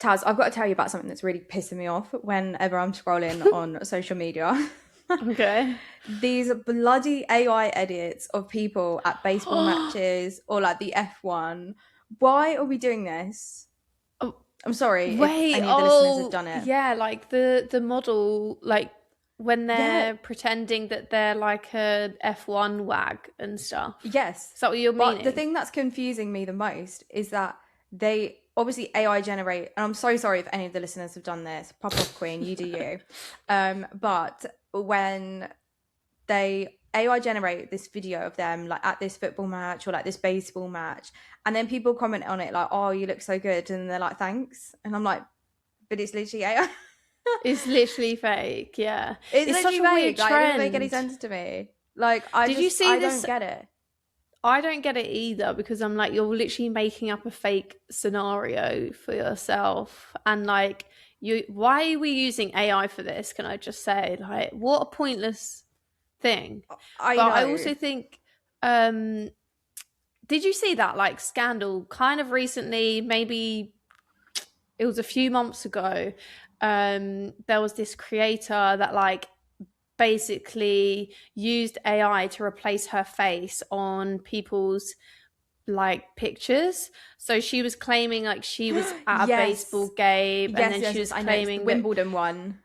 Taz, I've got to tell you about something that's really pissing me off whenever I'm scrolling on social media. Okay. These bloody AI edits of people at baseball matches or like the F1. Why are we doing this? Oh, I'm sorry if wait. any of the listeners have done it. Yeah, like the model, like when they're Yeah, pretending that they're like a F1 wag and stuff. yes. Is that what you're But meaning? the thing that's confusing me the most is that they obviously AI generate, and I'm so sorry if any of the listeners have done this. Pop off, Queen, you do you. But when they AI generate this video of them like at this football match or like this baseball match, and then people comment on it like, "Oh, you look so good," and they're like, "Thanks," and I'm like, "But it's literally AI." It's literally fake. Yeah, It's it's such literally a weird fake. Like, it doesn't make any trend. sense to me. Like, Did you see I this? don't get it. I don't get it either, because I'm like, you're literally making up a fake scenario for yourself, and like, why are we using AI for this? Can I just say, like, what a pointless thing. I But know. I also think, did you see that like scandal kind of recently? Maybe it was a few months ago. There was this creator that like basically used AI to replace her face on people's like pictures. So she was claiming like she was at a Yes. baseball game, and then Yes, she was I know. It's the claiming that, Wimbledon one.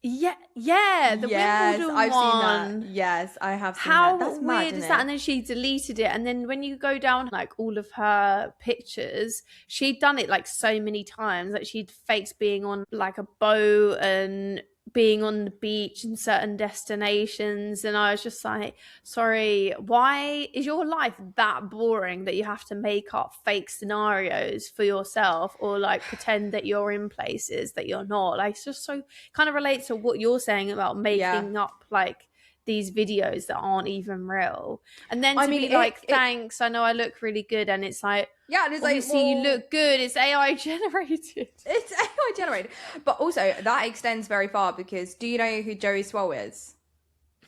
the Yes, Wimbledon I've seen that. one. Yes, I have seen that. How That's mad, weird isn't is that? it? And then she deleted it. And then when you go down like all of her pictures, she'd done it like so many times. Like she'd faked being on like a boat and being on the beach in certain destinations. And I was just like, sorry, why is your life that boring that you have to make up fake scenarios for yourself, or like pretend that you're in places that you're not? Like, it's just so kind of relates to what you're saying about making up like these videos that aren't even real. And then to be like, thanks, I know I look really good, and it's like, yeah, and it's obviously like, well, you look good, it's AI generated. It's AI generated. But also that extends very far, because do you know who 𝗄𝘂𝗁𝗯 is?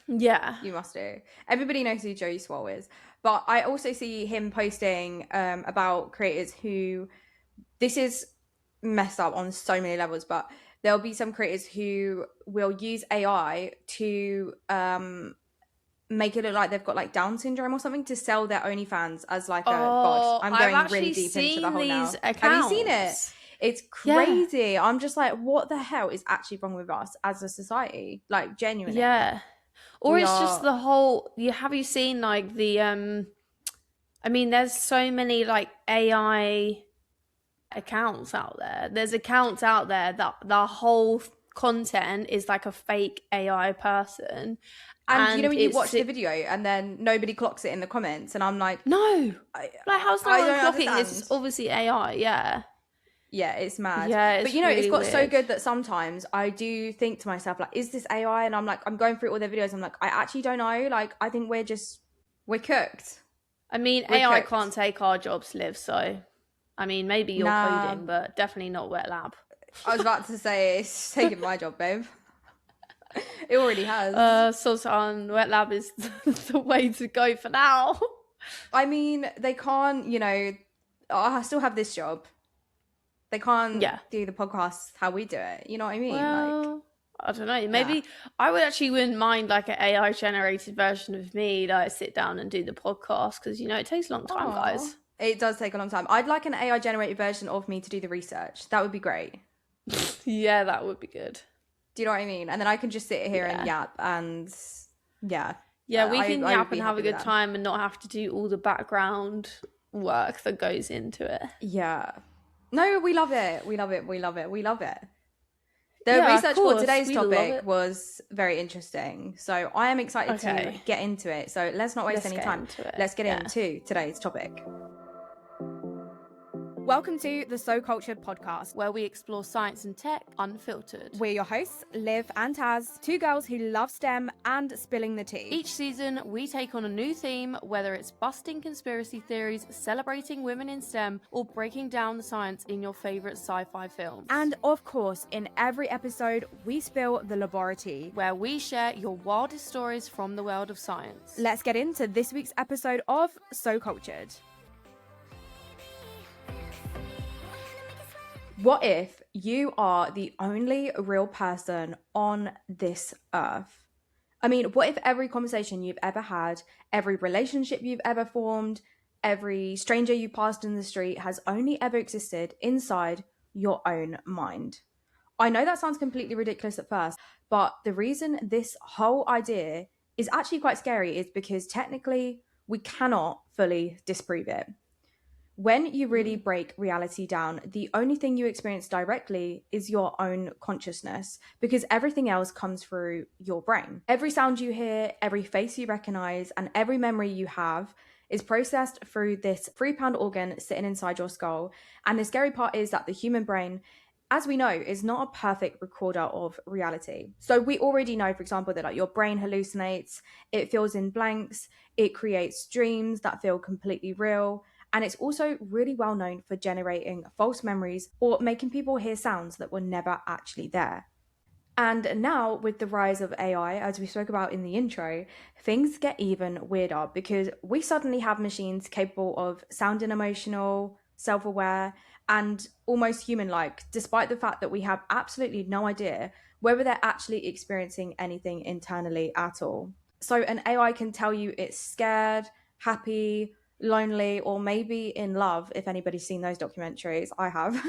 Yeah. You must do. Everybody knows who 𝗄𝘂𝗁𝗯 is. But I also see him posting about creators who, this is messed up on so many levels, but there'll be some creators who will use AI to make it look like they've got like Down syndrome or something, to sell their OnlyFans as like a god. I'm going really deep into the whole now. Accounts. Have you seen it? It's crazy. Yeah. I'm just like, what the hell is actually wrong with us as a society? Like, genuinely. Yeah. Or it's just the whole, have you seen like the I mean, there's so many like AI accounts out there. There's accounts out there that the whole content is like a fake AI person. And you know when you watch the video and then nobody clocks it in the comments, and I'm like, no, like how's no one clocking understand. this? Is obviously AI. Yeah, it's mad. Yeah, but you know, really it's got weird. so good that sometimes I do think to myself, like, is this AI? And I'm like, I'm going through all their videos, I'm like, I actually don't know. Like, I think we're cooked. I mean, AI can't take our jobs, Liv, so I mean, maybe you're coding, but definitely not wet lab. I was about to say, it's taking my job, babe. It already has. Sultan, wet lab is the way to go for now. I mean, they can't, you know, I still have this job. They can't do the podcast how we do it. You know what I mean? Well, like, I don't know. Maybe I wouldn't mind like an AI generated version of me that I sit down and do the podcast, because, you know, it takes a long time, guys. It does take a long time. I'd like an AI generated version of me to do the research. That would be great. Yeah, that would be good. Do you know what I mean? And then I can just sit here and yap and yeah, we can yap and have a good time and not have to do all the background work that goes into it. Yeah. No, we love it. We love it. The research for today's topic was very interesting. So I am excited to get into it. So let's not waste any time. Let's get into today's topic. Welcome to the So Cultured podcast, where we explore science and tech unfiltered. We're your hosts, Liv and Taz, two girls who love STEM and spilling the tea. Each season, we take on a new theme, whether it's busting conspiracy theories, celebrating women in STEM, or breaking down the science in your favourite sci-fi films. And of course, in every episode, we spill the laboratory, where we share your wildest stories from the world of science. Let's get into this week's episode of So Cultured. What if you are the only real person on this earth? I mean, what if every conversation you've ever had, every relationship you've ever formed, every stranger you passed in the street has only ever existed inside your own mind? I know that sounds completely ridiculous at first, but the reason this whole idea is actually quite scary is because technically we cannot fully disprove it. When you really break reality down, the only thing you experience directly is your own consciousness because everything else comes through your brain. Every sound you hear, every face you recognize, and every memory you have is processed through this 3 pound organ sitting inside your skull. And the scary part is that the human brain, as we know, is not a perfect recorder of reality. So we already know, for example, that like your brain hallucinates, it fills in blanks, it creates dreams that feel completely real, and it's also really well known for generating false memories or making people hear sounds that were never actually there. And now, with the rise of AI, as we spoke about in the intro, things get even weirder because we suddenly have machines capable of sounding emotional, self aware, and almost human like, despite the fact that we have absolutely no idea whether they're actually experiencing anything internally at all. So, an AI can tell you it's scared, happy, lonely, or maybe in love, if anybody's seen those documentaries. I have.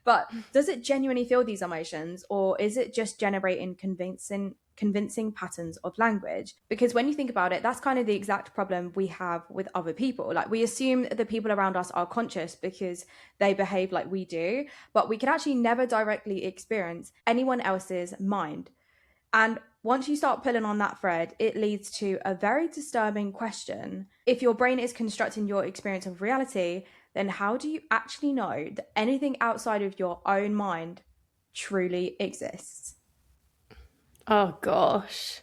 But does it genuinely feel these emotions, or is it just generating convincing patterns of language? Because when you think about it, that's kind of the exact problem we have with other people. Like, we assume the people around us are conscious because they behave like we do, but we can actually never directly experience anyone else's mind. And once you start pulling on that thread, it leads to a very disturbing question. If your brain is constructing your experience of reality, then how do you actually know that anything outside of your own mind truly exists? Oh gosh.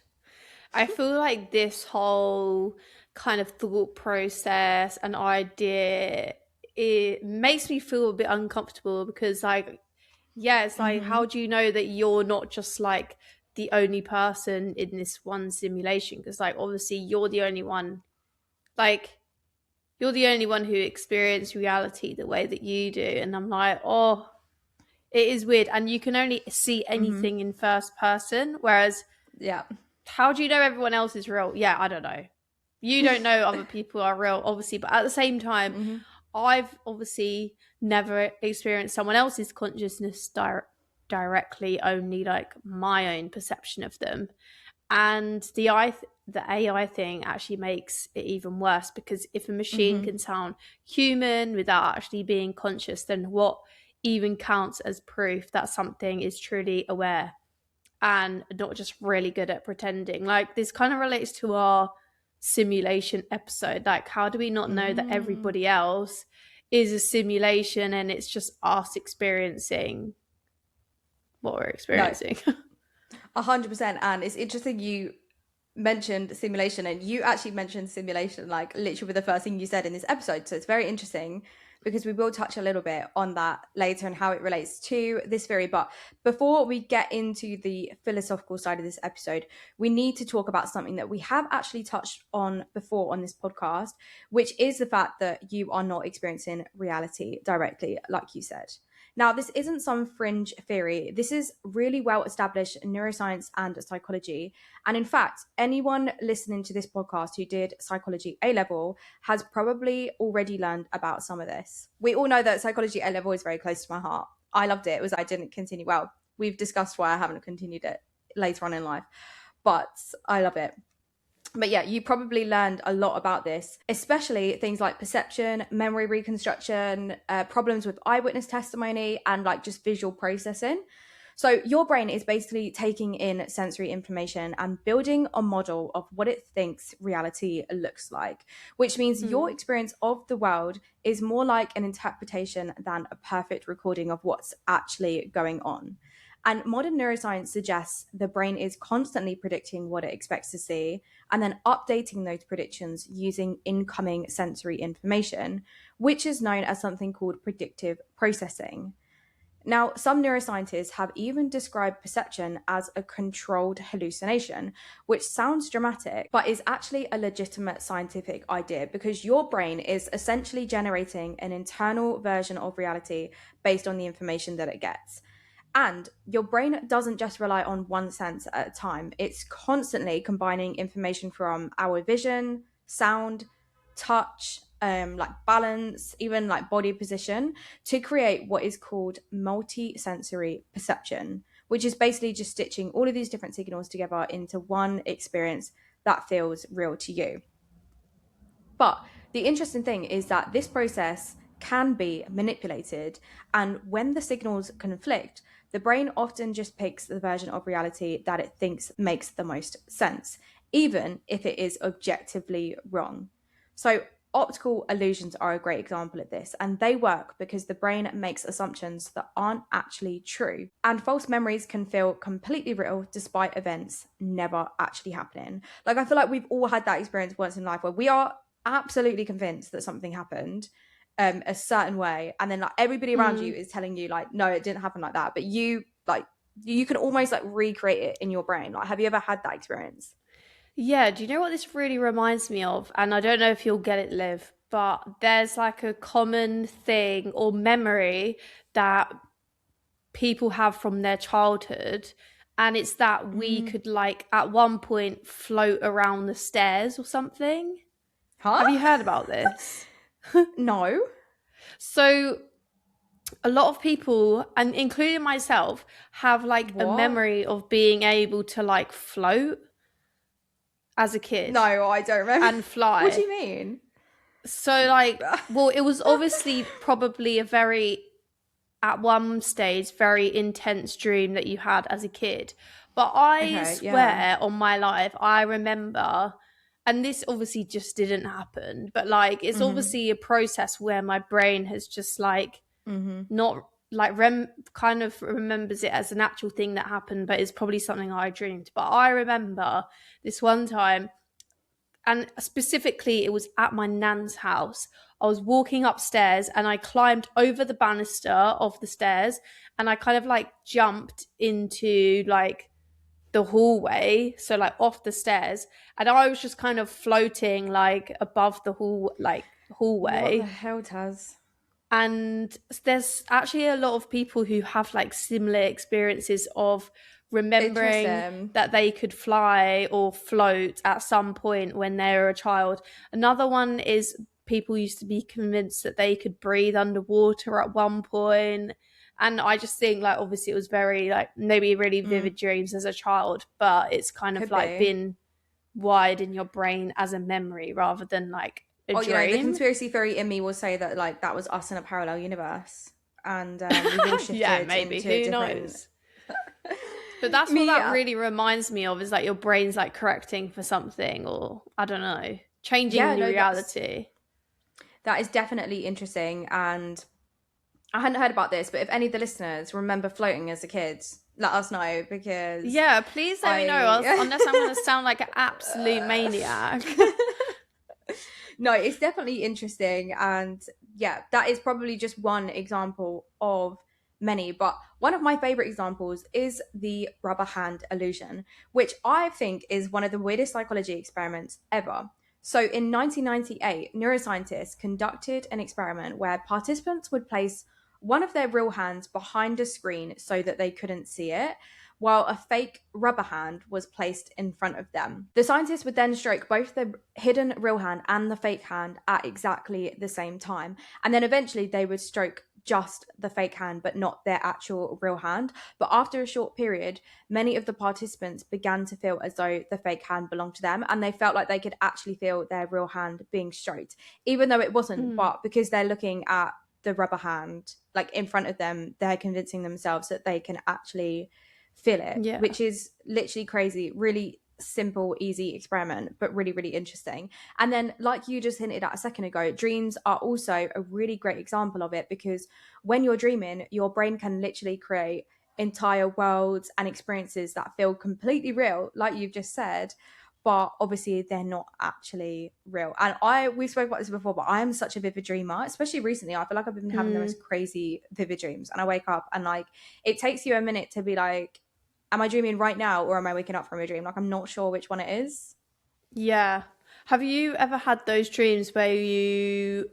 I feel like this whole kind of thought process and idea, it makes me feel a bit uncomfortable because like, yeah, it's like, how Mm-hmm. do you know that you're not just like the only person in this one simulation? Because like obviously like you're the only one who experienced reality the way that you do. And I'm like, oh, it is weird. And you can only see Mm-hmm. anything in first person, whereas Yeah. how do you know everyone else is real? Yeah, I don't know. You don't know other people are real, obviously, but at the same time, Mm-hmm. I've obviously never experienced someone else's consciousness directly, only like my own perception of them. And the AI thing actually makes it even worse because if a machine Mm-hmm. can sound human without actually being conscious, then what even counts as proof that something is truly aware and not just really good at pretending? Like, this kind of relates to our simulation episode. Like, how do we not know that Mm. everybody else is a simulation and it's just us experiencing what we're No, experiencing? 100%. And it's interesting you mentioned simulation, and you actually mentioned simulation like literally with the first thing you said in this episode. So it's very interesting because we will touch a little bit on that later and how it relates to this theory. But before we get into the philosophical side of this episode, we need to talk about something that we have actually touched on before on this podcast, which is the fact that you are not experiencing reality directly, like you said. Now, this isn't some fringe theory. This is really well established in neuroscience and psychology. And in fact, anyone listening to this podcast who did psychology A level has probably already learned about some of this. We all know that psychology A level is very close to my heart. I loved it. It was I didn't continue. Well, we've discussed why I haven't continued it later on in life, but I love it. But yeah, you probably learned a lot about this, especially things like perception, memory reconstruction, problems with eyewitness testimony, and like just visual processing. So your brain is basically taking in sensory information and building a model of what it thinks reality looks like, which means your Mm. experience of the world is more like an interpretation than a perfect recording of what's actually going on. And modern neuroscience suggests the brain is constantly predicting what it expects to see and then updating those predictions using incoming sensory information, which is known as something called predictive processing. Now, some neuroscientists have even described perception as a controlled hallucination, which sounds dramatic, but is actually a legitimate scientific idea because your brain is essentially generating an internal version of reality based on the information that it gets. And your brain doesn't just rely on one sense at a time, it's constantly combining information from our vision, sound, touch, like balance, even like body position to create what is called multi-sensory perception, which is basically just stitching all of these different signals together into one experience that feels real to you. But the interesting thing is that this process can be manipulated, and when the signals conflict, the brain often just picks the version of reality that it thinks makes the most sense, even if it is objectively wrong. So, optical illusions are a great example of this, and they work because the brain makes assumptions that aren't actually true. And false memories can feel completely real despite events never actually happening. Like, I feel like we've all had that experience once in life where we are absolutely convinced that something happened a certain way, and then like everybody around you is telling you like, no, it didn't happen like that, but you can almost like recreate it in your brain. Like, have you ever had that experience? Yeah, do you know what this really reminds me of? And I don't know if you'll get it, Liv, but there's like a common thing or memory that people have from their childhood. And it's that we could like at one point float around the stairs or something. Have you heard about this? No. So a lot of people, and including myself, have like a memory of being able to like float as a kid. No, I don't remember. And fly. What do you mean? So like, well, it was obviously probably a very, at one stage, very intense dream that you had as a kid. But I swear on my life, I remember, and this obviously just didn't happen, but like, it's obviously a process where my brain has just like, not like kind of remembers it as an actual thing that happened, but it's probably something I dreamed. But I remember this one time, and specifically it was at my nan's house. I was walking upstairs and I climbed over the banister of the stairs and I kind of like jumped into like the hallway, so like off the stairs, and I was just kind of floating like above the hallway. What the hell, Taz? And there's actually a lot of people who have like similar experiences of remembering that they could fly or float at some point when they were a child. Another one is people used to be convinced that they could breathe underwater at one point. And I just think like obviously it was very like maybe really vivid dreams as a child, but it's kind of like been wired in your brain as a memory rather than like a dream. You know, the conspiracy theory in me will say that like that was us in a parallel universe, and we've all shifted maybe into who knows. But that's what that really reminds me of, is like your brain's like correcting for something, or I don't know, changing the reality. That is definitely interesting, and I hadn't heard about this, but if any of the listeners remember floating as a kid, let us know, because please let me know, unless I'm going to sound like an absolute maniac. No, it's definitely interesting, and that is probably just one example of many, but one of my favorite examples is the rubber hand illusion, which I think is one of the weirdest psychology experiments ever. So in 1998, neuroscientists conducted an experiment where participants would place one of their real hands behind a screen so that they couldn't see it, while a fake rubber hand was placed in front of them. The scientists would then stroke both the hidden real hand and the fake hand at exactly the same time. And then eventually they would stroke just the fake hand, but not their actual real hand. But after a short period, many of the participants began to feel as though the fake hand belonged to them, and they felt like they could actually feel their real hand being stroked, even though it wasn't. But because they're looking at the rubber hand like in front of them, they're convincing themselves that they can actually feel it, which is literally crazy. Really simple, easy experiment, but really, really interesting. And then, like you just hinted at a second ago, dreams are also a really great example of it, because when you're dreaming, your brain can literally create entire worlds and experiences that feel completely real, like you've just said, but obviously they're not actually real. And we spoke about this before, but I am such a vivid dreamer, especially recently. I feel like I've been having the most crazy vivid dreams, and I wake up and like it takes you a minute to be like, am I dreaming right now or am I waking up from a dream? Like I'm not sure which one it is. Yeah. Have you ever had those dreams where you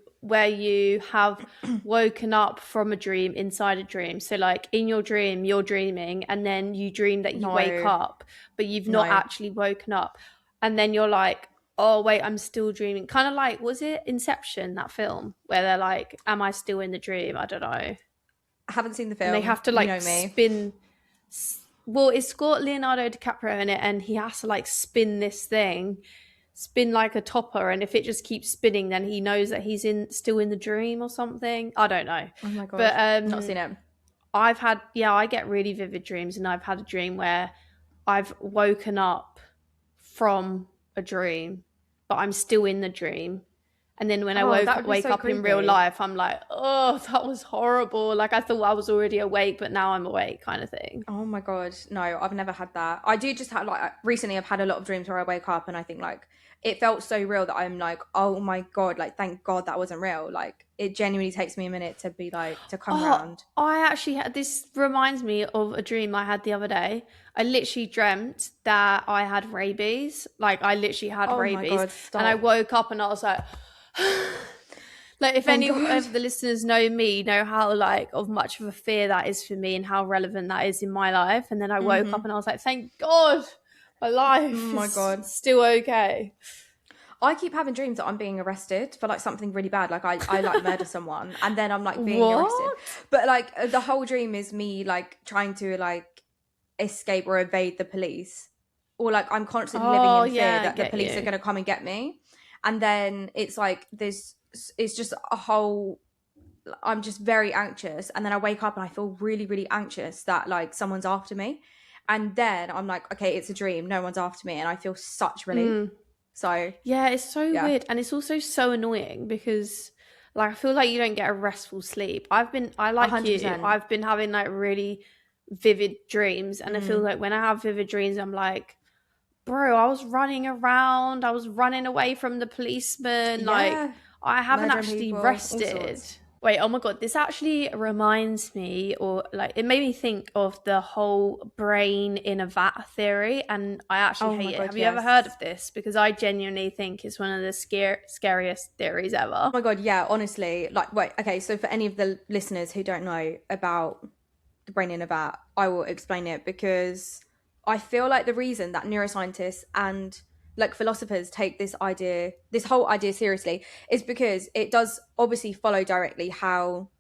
have woken up from a dream inside a dream? So like in your dream, you're dreaming, and then you dream that you wake up, but you've not actually woken up. And then you're like, oh wait, I'm still dreaming. Kind of like, was it Inception, that film, where they're like, am I still in the dream? I don't know. I haven't seen the film. And they have to like spin. Well, it's got Leonardo DiCaprio in it, and he has to like spin like a topper, and if it just keeps spinning, then he knows that he's still in the dream or something. I don't know. Oh my god! But not seen it. I get really vivid dreams, and I've had a dream where I've woken up from a dream, but I'm still in the dream. And then when I wake up in real life, I'm like, oh, that was horrible. Like I thought I was already awake, but now I'm awake, kind of thing. Oh my god, no, I've never had that. I do just have like recently I've had a lot of dreams where I wake up and I think like it felt so real that I'm like, oh my god, like thank god that wasn't real. Like it genuinely takes me a minute to be like to come around. I actually had this, reminds me of a dream I had the other day. I literally dreamt that I had rabies. Like I literally had rabies. My god, stop. And I woke up and I was like like if any of the listeners know how like of much of a fear that is for me and how relevant that is in my life. And then I woke up and I was like, thank god my life is still okay. I keep having dreams that I'm being arrested for like something really bad, like I like murder someone and then I'm like being arrested, but like the whole dream is me like trying to like escape or evade the police, or like I'm constantly living in fear that the police are going to come and get me. And then it's like this, it's just a whole, I'm just very anxious. And then I wake up and I feel really, really anxious that like someone's after me. And then I'm like, okay, it's a dream. No one's after me. And I feel such relief. So yeah, it's so weird. And it's also so annoying because like, I feel like you don't get a restful sleep. I like 100%. You, I've been having like really vivid dreams. And I feel like when I have vivid dreams, I'm like, bro, I was running around. I was running away from the policeman. Yeah. Like, I haven't actually rested. Wait, oh my God. This actually reminds me, or like, it made me think of the whole brain in a vat theory. And I actually hate it. Have you ever heard of this? Because I genuinely think it's one of the scariest theories ever. Oh my God. Yeah, honestly. Like, wait, okay. So for any of the listeners who don't know about the brain in a vat, I will explain it, because I feel like the reason that neuroscientists and like philosophers take this whole idea seriously is because it does obviously follow directly how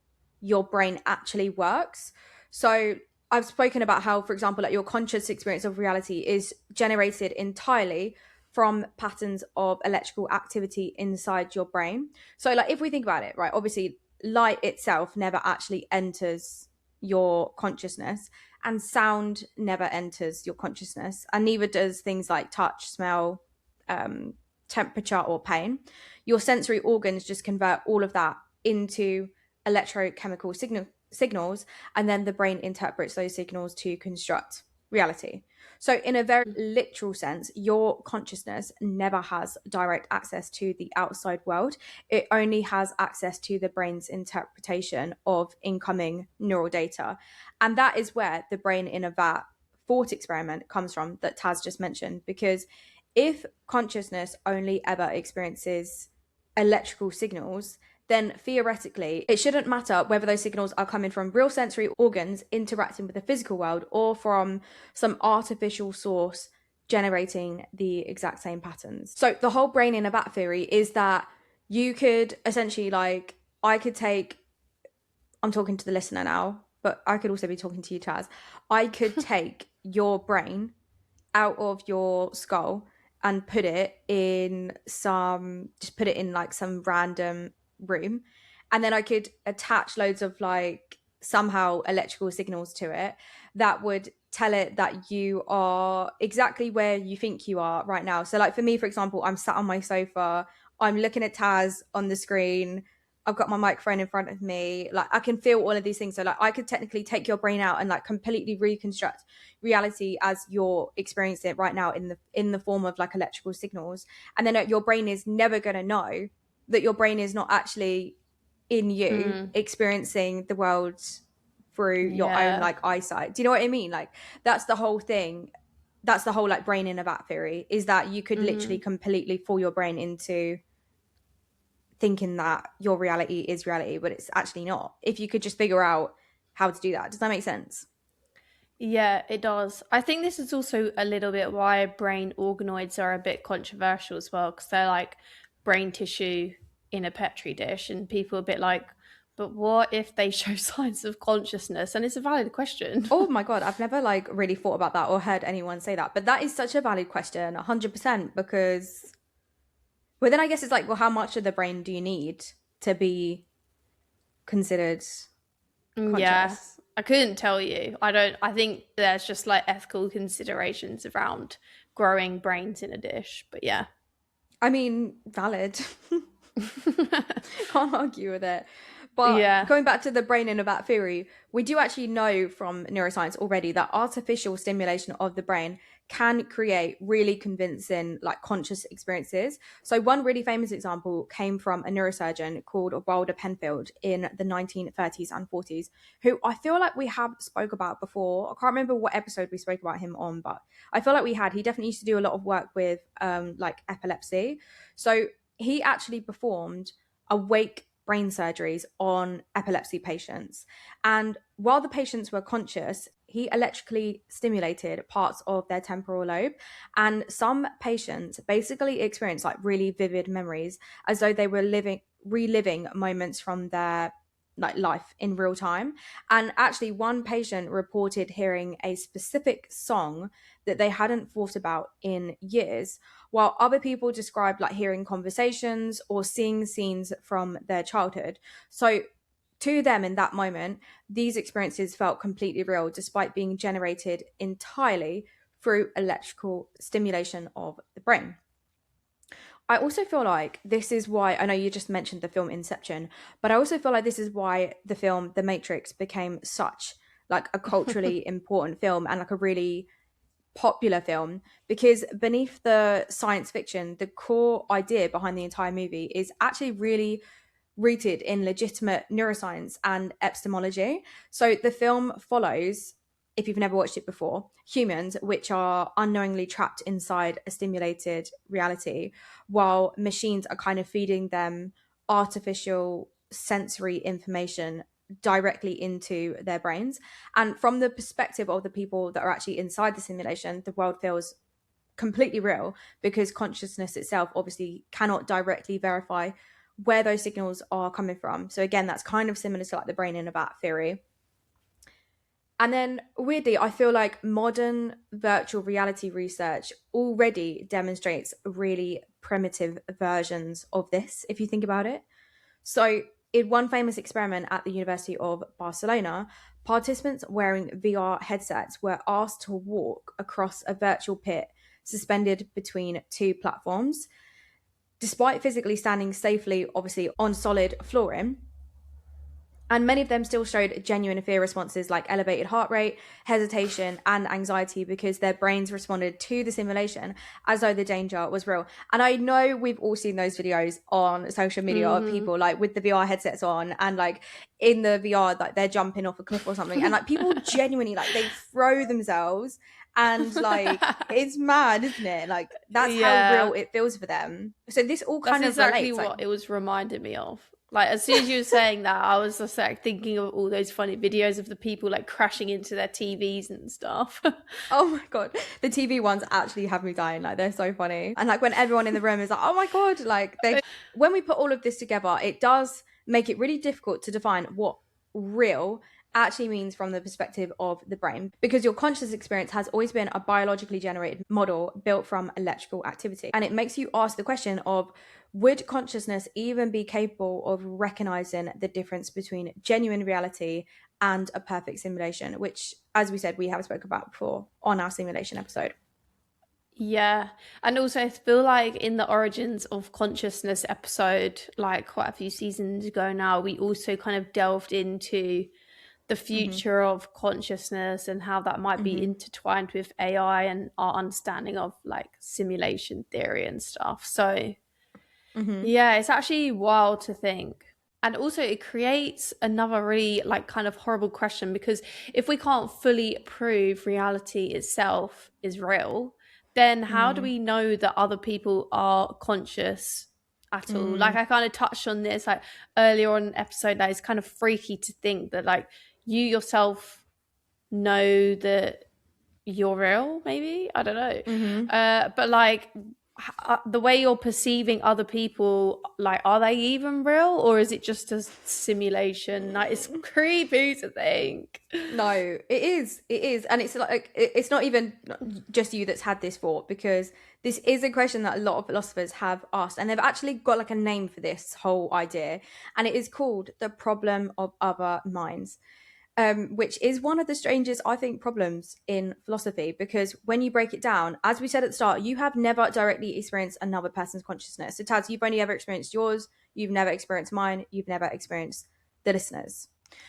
your brain actually works. So I've spoken about how, for example, like your conscious experience of reality is generated entirely from patterns of electrical activity inside your brain. So like if we think about it, right, obviously light itself never actually enters your consciousness, and sound never enters your consciousness, and neither does things like touch, smell, temperature, or pain. Your sensory organs just convert all of that into electrochemical signals, and then the brain interprets those signals to construct reality. So in a very literal sense, your consciousness never has direct access to the outside world. It only has access to the brain's interpretation of incoming neural data. And that is where the brain in a vat thought experiment comes from that Taz just mentioned. Because if consciousness only ever experiences electrical signals, then theoretically, it shouldn't matter whether those signals are coming from real sensory organs interacting with the physical world or from some artificial source generating the exact same patterns. So the whole brain in a vat theory is that you could essentially, like, I'm talking to the listener now, but I could also be talking to you, Taz. I could take your brain out of your skull and put it in some random room, and then I could attach loads of like somehow electrical signals to it that would tell it that you are exactly where you think you are right now. So like for me, for example, I'm sat on my sofa, I'm looking at Taz on the screen, I've got my microphone in front of me, like I can feel all of these things. So like I could technically take your brain out and like completely reconstruct reality as you're experiencing it right now in the form of like electrical signals. And then your brain is never going to know that your brain is not actually in you experiencing the world through your own like eyesight. Do you know what I mean? Like that's the whole thing. That's the whole like brain in a vat theory, is that you could literally completely fool your brain into thinking that your reality is reality, but it's actually not, if you could just figure out how to do that. Does that make sense? Yeah, it does. I think this is also a little bit why brain organoids are a bit controversial as well, because they're like brain tissue in a petri dish, and people are a bit like, but what if they show signs of consciousness? And it's a valid question. Oh my god, I've never like really thought about that or heard anyone say that, but that is such a valid question, 100%, because well then I guess it's like, well, how much of the brain do you need to be considered conscious? Yeah, I couldn't tell you. I think there's just like ethical considerations around growing brains in a dish, but yeah. I mean, valid. Can't argue with it. But going back to the brain in a vat theory, we do actually know from neuroscience already that artificial stimulation of the brain can create really convincing like conscious experiences. So one really famous example came from a neurosurgeon called Wilder Penfield in the 1930s and 40s, who I feel like we have spoke about before. I can't remember what episode we spoke about him on, but I feel like we had. He definitely used to do a lot of work with like epilepsy. So he actually performed awake brain surgeries on epilepsy patients. And while the patients were conscious, he electrically stimulated parts of their temporal lobe. And some patients basically experienced like really vivid memories as though they were reliving moments from their like life in real time. And actually one patient reported hearing a specific song that they hadn't thought about in years, while other people described like hearing conversations or seeing scenes from their childhood. So to them in that moment, these experiences felt completely real despite being generated entirely through electrical stimulation of the brain. I also feel like this is why, I know you just mentioned the film Inception, but I also feel like this is why the film The Matrix became such like a culturally important film and like a really popular film, because beneath the science fiction, the core idea behind the entire movie is actually really rooted in legitimate neuroscience and epistemology. So the film follows, if you've never watched it before, humans which are unknowingly trapped inside a stimulated reality, while machines are kind of feeding them artificial sensory information directly into their brains. And from the perspective of the people that are actually inside the simulation, the world feels completely real, because consciousness itself obviously cannot directly verify where those signals are coming from. So again, that's kind of similar to like the brain in a vat theory. And then weirdly, I feel like modern virtual reality research already demonstrates really primitive versions of this, if you think about it. So in one famous experiment at the University of Barcelona, participants wearing VR headsets were asked to walk across a virtual pit suspended between two platforms. Despite physically standing safely, obviously, on solid flooring, and many of them still showed genuine fear responses like elevated heart rate, hesitation, and anxiety, because their brains responded to the simulation as though the danger was real. And I know we've all seen those videos on social media of people like with the VR headsets on and like in the VR, like they're jumping off a cliff or something. And like people genuinely, like they throw themselves, and like it's mad, isn't it? Like that's how real it feels for them. So this all kind of exactly relates, what it was reminding me of. Like as soon as you were saying that, I was just like thinking of all those funny videos of the people like crashing into their TVs and stuff. Oh my god, the TV ones actually have me dying. Like they're so funny, and like when everyone in the room is like, "Oh my god!" Like when we put all of this together, it does make it really difficult to define what real actually means from the perspective of the brain, because your conscious experience has always been a biologically generated model built from electrical activity, and it makes you ask the question of, would consciousness even be capable of recognizing the difference between genuine reality and a perfect simulation, which, as we said, we have spoken about before on our simulation episode. Yeah. And also I feel like in the Origins of Consciousness episode, like quite a few seasons ago now, we also kind of delved into the future of consciousness and how that might be intertwined with AI and our understanding of like simulation theory and stuff. So yeah, it's actually wild to think. And also it creates another really like kind of horrible question, because if we can't fully prove reality itself is real, then how do we know that other people are conscious at all? Like I kind of touched on this like earlier on in the episode, that it's kind of freaky to think that like you yourself know that you're real, maybe, I don't know. But like the way you're perceiving other people, like are they even real, or is it just a simulation? Like it's creepy to think. No, it is, and it's like it's not even just you that's had this thought, because this is a question that a lot of philosophers have asked, and they've actually got like a name for this whole idea, and it is called the problem of other minds. Which is one of the strangest, I think, problems in philosophy, because when you break it down, as we said at the start, you have never directly experienced another person's consciousness. So Taz, you've only ever experienced yours, you've never experienced mine, you've never experienced the listeners.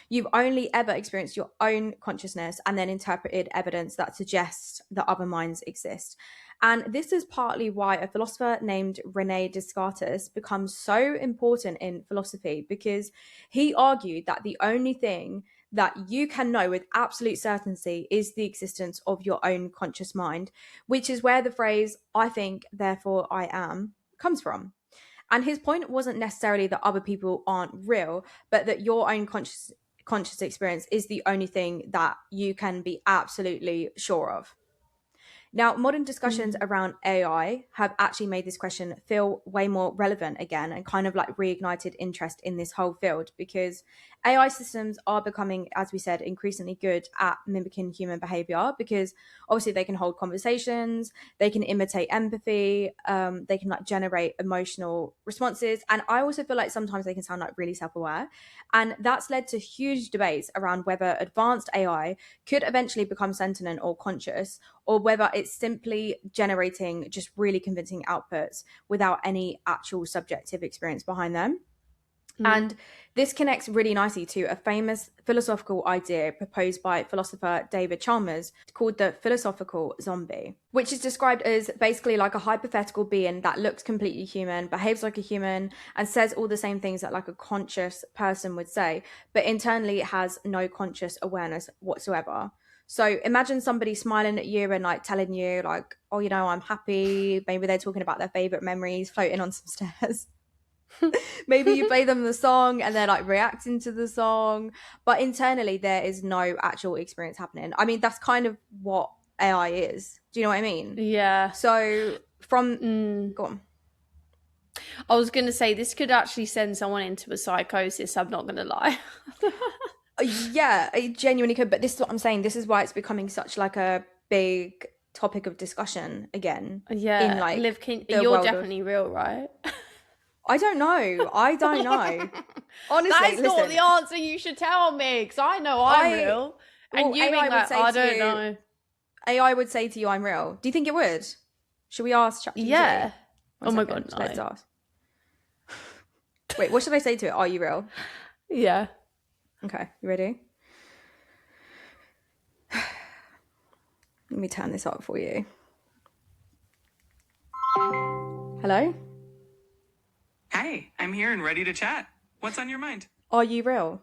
You've only ever experienced your own consciousness and then interpreted evidence that suggests that other minds exist. And this is partly why a philosopher named René Descartes becomes so important in philosophy, because he argued that the only thing that you can know with absolute certainty is the existence of your own conscious mind, which is where the phrase, I think, therefore I am, comes from. And his point wasn't necessarily that other people aren't real, but that your own conscious experience is the only thing that you can be absolutely sure of. Now, modern discussions around AI have actually made this question feel way more relevant again, and kind of like reignited interest in this whole field, because AI systems are becoming, as we said, increasingly good at mimicking human behavior, because obviously they can hold conversations, they can imitate empathy, they can like generate emotional responses. And I also feel like sometimes they can sound like really self-aware. And that's led to huge debates around whether advanced AI could eventually become sentient or conscious, or whether it's simply generating just really convincing outputs without any actual subjective experience behind them. And this connects really nicely to a famous philosophical idea proposed by philosopher David Chalmers called the philosophical zombie, which is described as basically like a hypothetical being that looks completely human, behaves like a human, and says all the same things that like a conscious person would say, but internally it has no conscious awareness whatsoever. So imagine somebody smiling at you and like telling you like, oh, you know, I'm happy. Maybe they're talking about their favorite memories floating on some stairs. Maybe you play them the song and they're like reacting to the song, but internally there is no actual experience happening. I mean, that's kind of what AI is. Do you know what I mean? Yeah. So from go on. I was going to say this could actually send someone into a psychosis, I'm not going to lie. Yeah, it genuinely could, but this is what I'm saying. This is why it's becoming such like a big topic of discussion again. Yeah, in like Liv, you're definitely real, right? I don't know. Honestly, that is listen, not the answer you should tell me, because I know I'm real. And you being like, I don't know. AI would say to you, I'm real. Do you think it would? Should we ask ChatGPT? Yeah. Oh my God, no. Let's ask. Wait, what should I say to it? Are you real? Yeah. Okay, you ready? Let me turn this up for you. Hello? Hi, I'm here and ready to chat. What's on your mind? Are you real?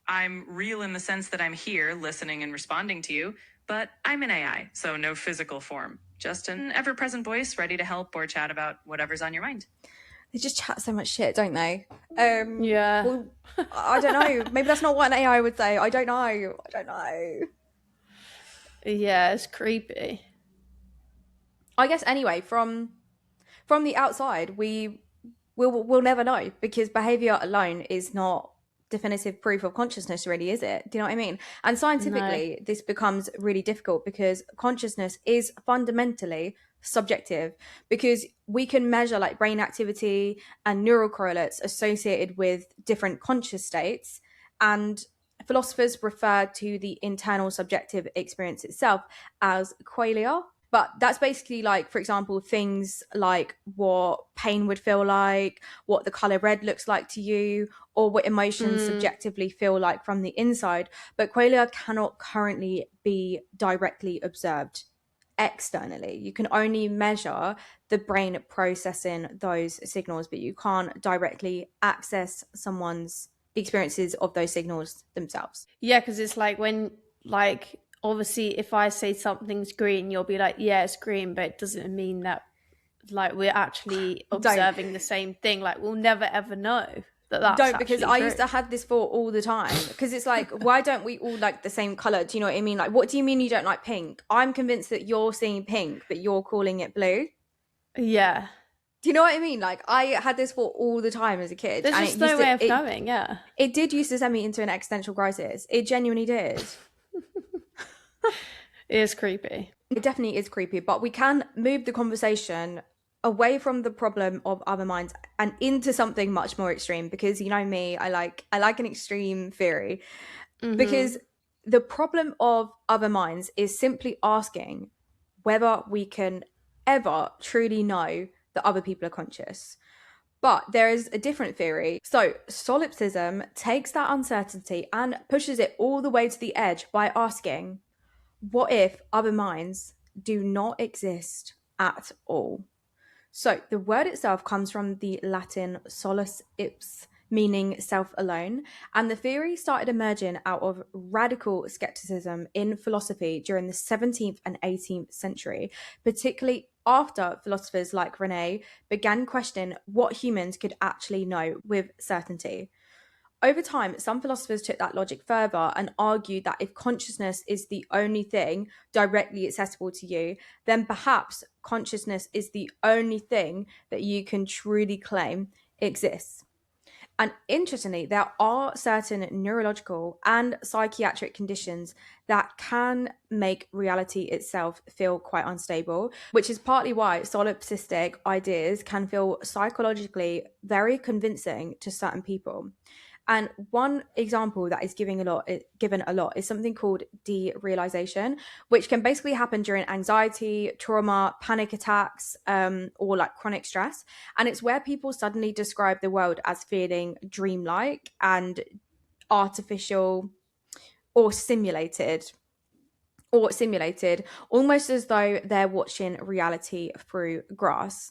I'm real in the sense that I'm here listening and responding to you, but I'm an AI, so no physical form. Just an ever-present voice ready to help or chat about whatever's on your mind. They just chat so much shit, don't they? Yeah. Well, I don't know. Maybe that's not what an AI would say. I don't know. Yeah, it's creepy. I guess anyway, from the outside, we'll never know, because behavior alone is not definitive proof of consciousness, really, is it? Do you know what I mean? And scientifically, this becomes really difficult, because consciousness is fundamentally subjective, because we can measure like brain activity and neural correlates associated with different conscious states, and philosophers refer to the internal subjective experience itself as qualia. But that's basically like, for example, things like what pain would feel like, what the color red looks like to you, or what emotions subjectively feel like from the inside. But qualia cannot currently be directly observed externally. You can only measure the brain processing those signals, but you can't directly access someone's experiences of those signals themselves. Yeah, because it's like when, like, obviously if I say something's green, you'll be like, yeah, it's green, but it doesn't mean that like we're actually observing the same thing. Like, we'll never ever know that that's because actually I true. used to have this thought all the time, because it's like, why don't we all like the same color? Do you know what I mean? Like, what do you mean you don't like pink? I'm convinced that you're seeing pink but you're calling it blue. Yeah, Do you know what I mean? Like, I had this thought all the time as a kid. there's And just no way of knowing. Yeah, it did used to send me into an existential crisis. It genuinely did. it is creepy. It definitely is creepy, but we can move the conversation away from the problem of other minds and into something much more extreme, because you know me, I like an extreme theory. Because the problem of other minds is simply asking whether we can ever truly know that other people are conscious. But there is a different theory. So solipsism takes that uncertainty and pushes it all the way to the edge by asking, what if other minds do not exist at all? So the word itself comes from the Latin solus ipse, meaning self alone. And the theory started emerging out of radical skepticism in philosophy during the 17th and 18th century, particularly after philosophers like Rene began questioning what humans could actually know with certainty. Over time, some philosophers took that logic further and argued that if consciousness is the only thing directly accessible to you, then perhaps consciousness is the only thing that you can truly claim exists. And interestingly, there are certain neurological and psychiatric conditions that can make reality itself feel quite unstable, which is partly why solipsistic ideas can feel psychologically very convincing to certain people. And one example that is given a lot is something called derealization, which can basically happen during anxiety, trauma, panic attacks, or like chronic stress. And it's where people suddenly describe the world as feeling dreamlike and artificial or simulated, almost as though they're watching reality through glass.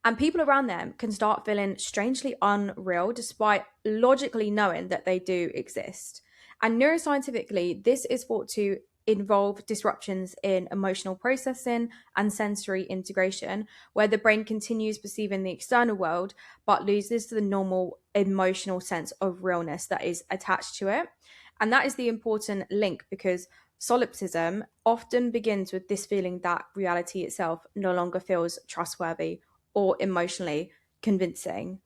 And people around them can start feeling strangely unreal despite logically knowing that they do exist. And neuroscientifically, this is thought to involve disruptions in emotional processing and sensory integration, where the brain continues perceiving the external world but loses the normal emotional sense of realness that is attached to it. And that is the important link, because solipsism often begins with this feeling that reality itself no longer feels trustworthy or emotionally convincing.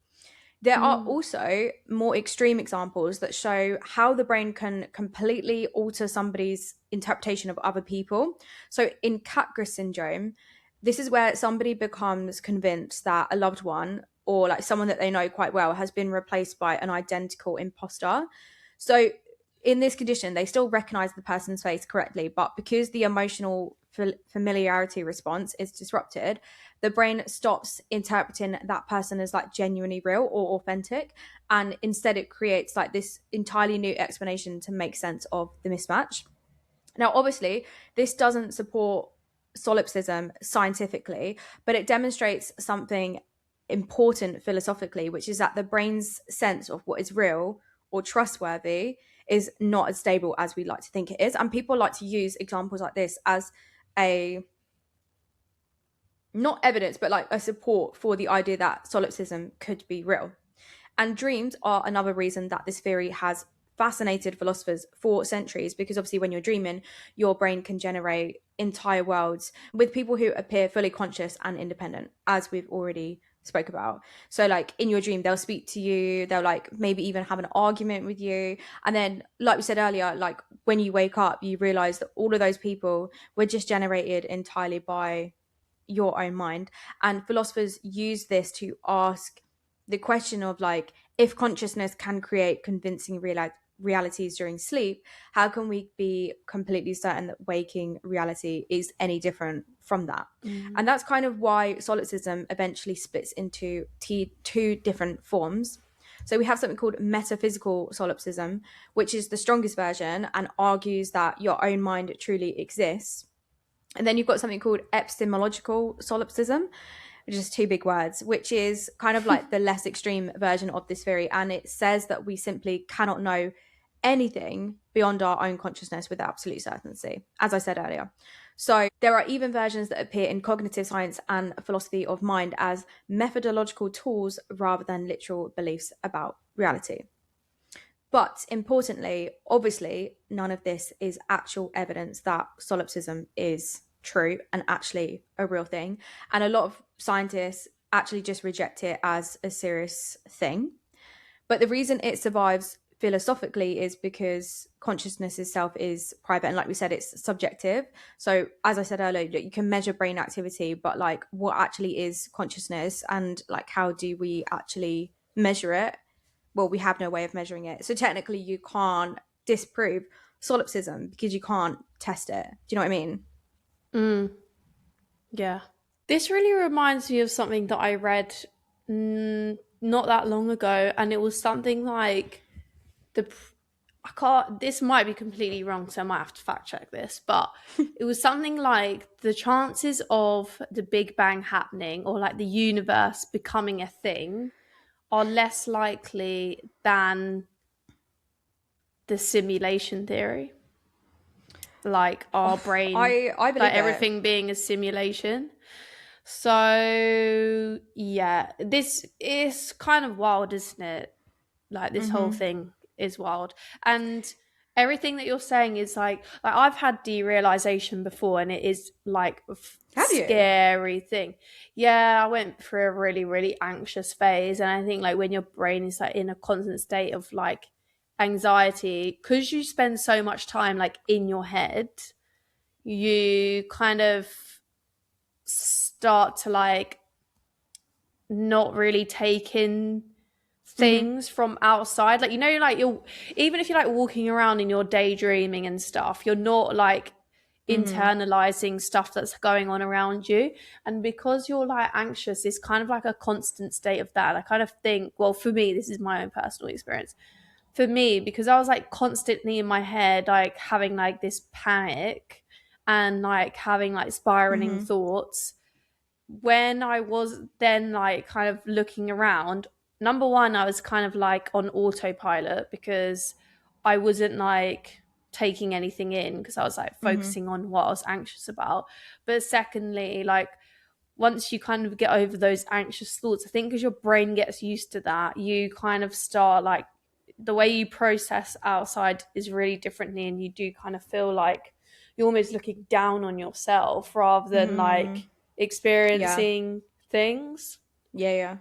There are also more extreme examples that show how the brain can completely alter somebody's interpretation of other people. So in 𝗾𝘂𝗲𝗀𝗯𝗯 syndrome, this is where somebody becomes convinced that a loved one or like someone that they know quite well has been replaced by an identical imposter. So in this condition, they still recognize the person's face correctly, but because the emotional familiarity response is disrupted, the brain stops interpreting that person as like genuinely real or authentic, and instead it creates like this entirely new explanation to make sense of the mismatch. Now, obviously, this doesn't support solipsism scientifically, but it demonstrates something important philosophically, which is that the brain's sense of what is real or trustworthy is not as stable as we like to think it is. And people like to use examples like this as a, not evidence, but like a support for the idea that solipsism could be real. And dreams are another reason that this theory has fascinated philosophers for centuries, because obviously when you're dreaming, your brain can generate entire worlds with people who appear fully conscious and independent, as we've already spoke about. So like in your dream, they'll speak to you, they'll like maybe even have an argument with you, and then like we said earlier, like when you wake up, you realize that all of those people were just generated entirely by your own mind. And philosophers use this to ask the question of like, if consciousness can create convincing realities during sleep, how can we be completely certain that waking reality is any different from that? And that's kind of why solipsism eventually splits into two different forms. So we have something called metaphysical solipsism, which is the strongest version and argues that your own mind truly exists. And then you've got something called epistemological solipsism, which is two big words, which is kind of like the less extreme version of this theory. And it says that we simply cannot know anything beyond our own consciousness with absolute certainty, as I said earlier. So there are even versions that appear in cognitive science and philosophy of mind as methodological tools rather than literal beliefs about reality. But importantly, obviously, none of this is actual evidence that solipsism is true and actually a real thing. And a lot of scientists actually just reject it as a serious thing. But the reason it survives philosophically is because consciousness itself is private, and like we said, it's subjective. So as I said earlier, you can measure brain activity, but like what actually is consciousness and like how do we actually measure it? Well, we have no way of measuring it. So technically you can't disprove solipsism because you can't test it. Do you know what I mean? Yeah. This really reminds me of something that I read not that long ago, and it was something like this might be completely wrong, so I might have to fact check this, but it was something like the chances of the Big Bang happening or like the universe becoming a thing are less likely than the simulation theory. Like our brain, I believe like everything being a simulation. So yeah, this is kind of wild, isn't it? Like this whole thing is wild. And everything that you're saying is like I've had derealization before, and it is like a scary thing. Yeah, I went through a really, really anxious phase, and I think like when your brain is like in a constant state of like anxiety, because you spend so much time like in your head, you kind of start to like not really take in things from outside. Like, you know, like you're, even if you're like walking around and you're daydreaming and stuff, you're not like internalizing stuff that's going on around you. And because you're like anxious, it's kind of like a constant state of that. I kind of think, well, for me, this is my own personal experience. For me, because I was like constantly in my head, like having like this panic and like having like spiraling thoughts, when I was then like kind of looking around, number one, I was kind of like on autopilot because I wasn't like taking anything in because I was like focusing on what I was anxious about. But secondly, like once you kind of get over those anxious thoughts, I think because your brain gets used to that, you kind of start like the way you process outside is really differently, and you do kind of feel like you're almost looking down on yourself rather than like experiencing things. Yeah.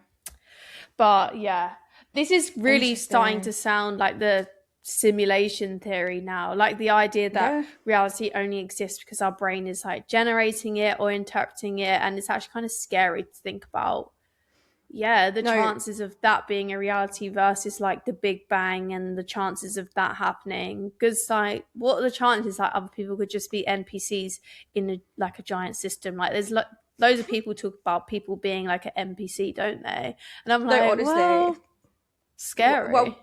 But yeah, this is really starting to sound like the simulation theory now, like the idea that reality only exists because our brain is like generating it or interpreting it, and it's actually kind of scary to think about. Chances of that being a reality versus like the Big Bang and the chances of that happening, because like what are the chances that other people could just be NPCs in like a giant system? Like there's like loads of people talk about people being like an NPC, don't they? And I'm like, honestly, well, scary. Well,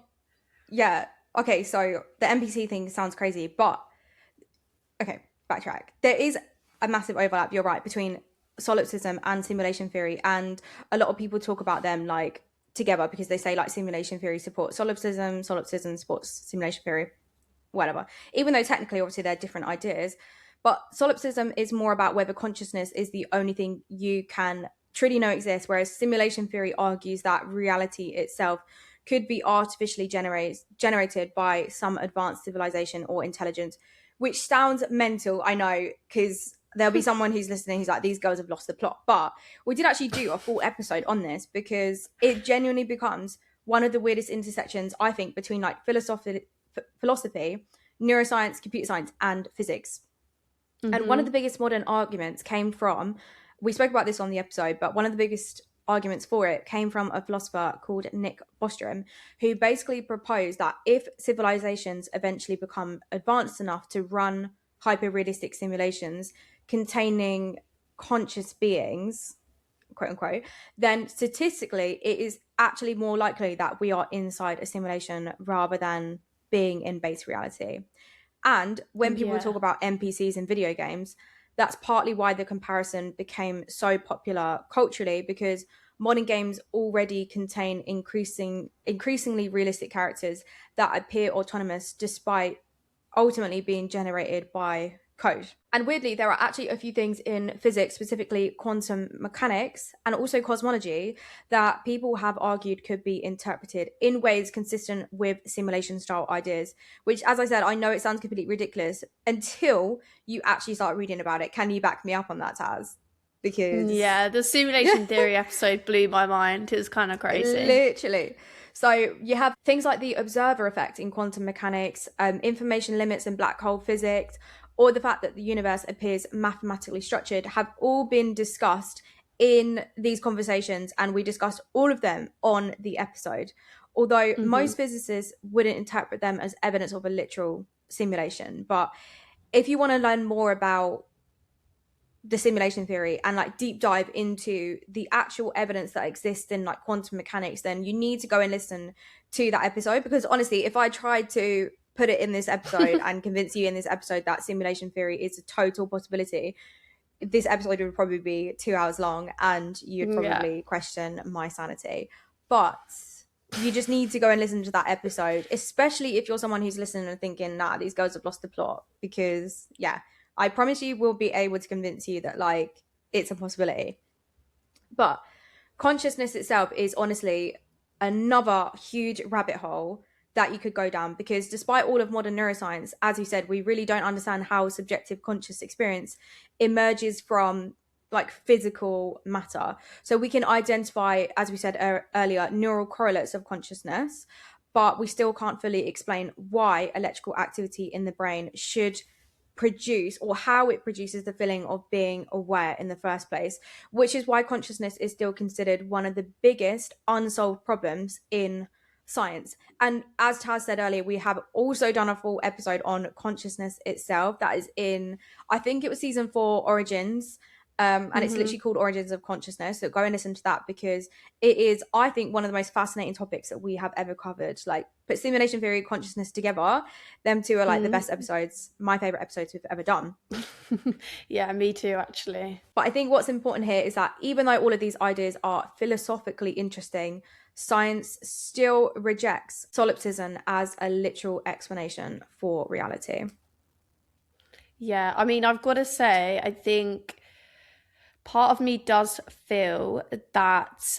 yeah. Okay, so the NPC thing sounds crazy, but okay, backtrack. There is a massive overlap, you're right, between solipsism and simulation theory, and a lot of people talk about them like together because they say like simulation theory supports solipsism supports simulation theory, whatever, even though technically obviously they're different ideas. But solipsism is more about whether consciousness is the only thing you can truly know exists, whereas simulation theory argues that reality itself could be artificially generated by some advanced civilization or intelligence, which sounds mental, I know, because there'll be someone who's listening who's like, these girls have lost the plot. But we did actually do a full episode on this because it genuinely becomes one of the weirdest intersections, I think, between like philosophy, neuroscience, computer science, and physics. And one of the biggest modern arguments came from, we spoke about this on the episode, but one of the biggest arguments for it came from a philosopher called Nick Bostrom, who basically proposed that if civilizations eventually become advanced enough to run hyper-realistic simulations containing conscious beings, quote unquote, then statistically it is actually more likely that we are inside a simulation rather than being in base reality. And when people talk about NPCs in video games, that's partly why the comparison became so popular culturally, because modern games already contain increasingly realistic characters that appear autonomous despite ultimately being generated by code. And weirdly, there are actually a few things in physics, specifically quantum mechanics and also cosmology, that people have argued could be interpreted in ways consistent with simulation style ideas, which, as I said, I know it sounds completely ridiculous until you actually start reading about it. Can you back me up on that, Taz? Because the simulation theory episode blew my mind. It was kind of crazy. Literally. So you have things like the observer effect in quantum mechanics, information limits in black hole physics, or the fact that the universe appears mathematically structured, have all been discussed in these conversations, and we discussed all of them on the episode. Although most physicists wouldn't interpret them as evidence of a literal simulation. But if you want to learn more about the simulation theory and like deep dive into the actual evidence that exists in like quantum mechanics, then you need to go and listen to that episode, because honestly, if I tried to put it in this episode and convince you in this episode that simulation theory is a total possibility, this episode would probably be 2 hours long and you'd probably question my sanity. But you just need to go and listen to that episode, especially if you're someone who's listening and thinking, nah, these girls have lost the plot, because I promise you we'll be able to convince you that like it's a possibility. But consciousness itself is honestly another huge rabbit hole that you could go down, because despite all of modern neuroscience, as you said, we really don't understand how subjective conscious experience emerges from like physical matter. So we can identify, as we said earlier, neural correlates of consciousness, but we still can't fully explain why electrical activity in the brain should produce, or how it produces, the feeling of being aware in the first place, which is why consciousness is still considered one of the biggest unsolved problems in science. And as Taz said earlier, we have also done a full episode on consciousness itself. That is in, I think it was season 4, Origins. And it's literally called Origins of Consciousness. So go and listen to that, because it is, I think, one of the most fascinating topics that we have ever covered. Like, put simulation theory, consciousness together, them two are like the best episodes, my favorite episodes we've ever done. Yeah, me too, actually. But I think what's important here is that even though all of these ideas are philosophically interesting, science still rejects solipsism as a literal explanation for reality. Yeah, I mean, I've got to say, I think part of me does feel that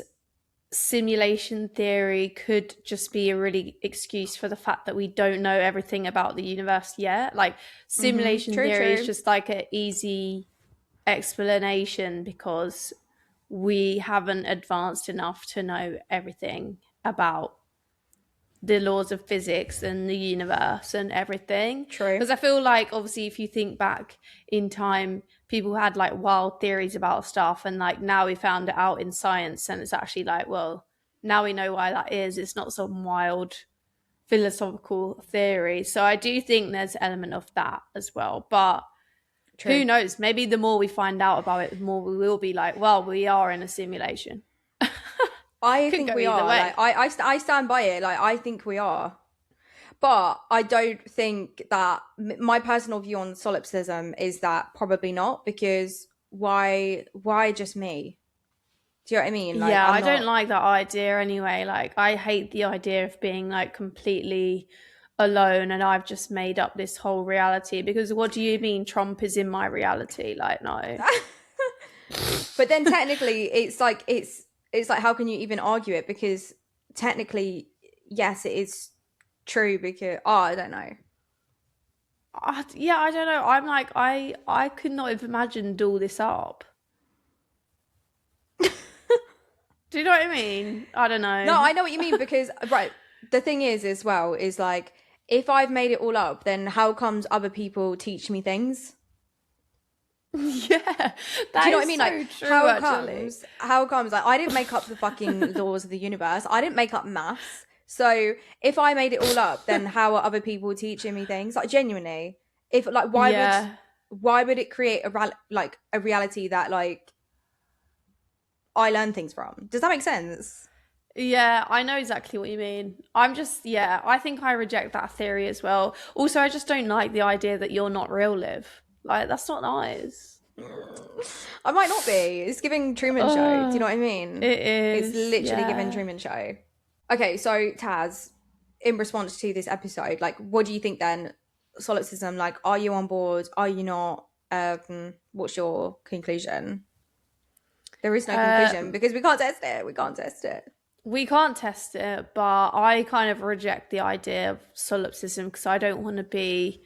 simulation theory could just be a really excuse for the fact that we don't know everything about the universe yet. Like, simulation theory is just like an easy explanation because we haven't advanced enough to know everything about the laws of physics and the universe and everything. True. Because I feel like, obviously, if you think back in time, people had like wild theories about stuff, and like now we found it out in science, and it's actually like, well, now we know why that is. It's not some wild philosophical theory. So I do think there's an element of that as well. But who knows? Maybe the more we find out about it, the more we will be like, well, we are in a simulation. I think we are. Like, I stand by it. Like, I think we are. But I don't think that, my personal view on solipsism is that probably not, because why just me? Do you know what I mean? Like, yeah, I don't like that idea anyway. Like, I hate the idea of being like completely alone and I've just made up this whole reality, because what do you mean Trump is in my reality? Like, no. But then technically it's like how can you even argue it, because technically yes, it is true, because I don't know. Yeah, I don't know. I'm like, I could not have imagined all this up. Do you know what I mean? I don't know. No, I know what you mean, because right, the thing is as well is like, if I've made it all up, then how comes other people teach me things? Yeah, Do that you know what I is mean? so Like, true, how actually. comes, like, I didn't make up the fucking laws of the universe. I didn't make up maths. So if I made it all up, then how are other people teaching me things? Like, genuinely, if, like, Yeah. why would it create a reality that, like, I learn things from? Does that make sense? Yeah, I know exactly what you mean. I think I reject that theory as well. Also, I just don't like the idea that you're not real, Liv. Like, that's not nice. I might not be. It's giving Truman Show. Do you know what I mean? It It's is. literally giving Yeah. Truman Show. Okay, so Taz, in response to this episode, like, what do you think then? Solipsism, like, are you on board? Are you not? What's your conclusion? There is no conclusion because we can't test it. We can't test it. We can't test it, but I kind of reject the idea of solipsism because I don't want to be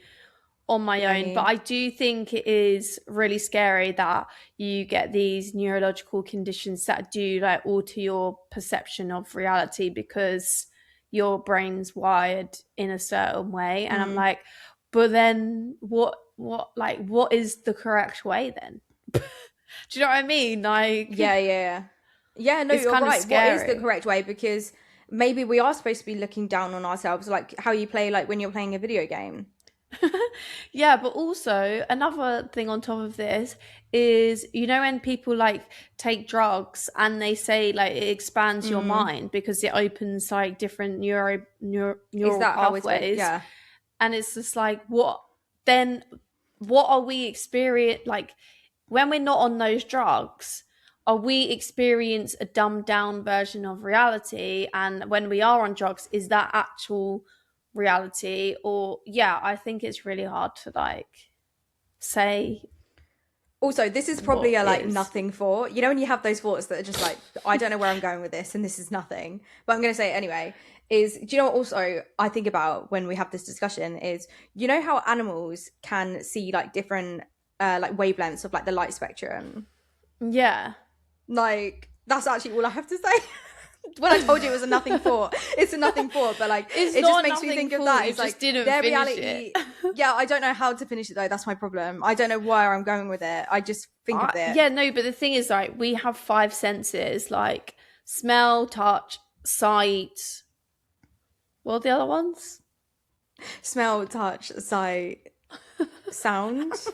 on my own. But I do think it is really scary that you get these neurological conditions that do like alter your perception of reality because your brain's wired in a certain way. And I'm like, but then what is the correct way then? Do you know what I mean? Like, yeah, no, it's you're kind of right. What is the scary. correct way? Because maybe we are supposed to be looking down on ourselves, like how you play, like when you're playing a video game. Yeah, but also another thing on top of this is, you know, when people like take drugs and they say like it expands your mind because it opens like different neural Is that how it's pathways. yeah. And it's just like, what are we experience like when we're not on those drugs? Are we experience a dumbed down version of reality? And when we are on drugs, is that actual reality? Or I think it's really hard to like say. Also, this is probably a like is. nothing thought. You know, when you have those thoughts that are just like, I don't know where I'm going with this, and this is nothing, but I'm going to say it anyway. Do you know what also I think about when we have this discussion is, you know how animals can see like different like wavelengths of like the light spectrum? Yeah. Like, that's actually all I have to say. When I told you it was a nothing thought, it's a nothing thought, but like It's it not just makes me think of nothing that. thought, It's you like just didn't their finish reality. Yeah, I don't know how to finish it though. That's my problem. I don't know where I'm going with it. I just think of it. Yeah, no, but the thing is, like, we have 5 senses, like smell, touch, sight. What are the other ones? Smell, touch, sight, sound. What's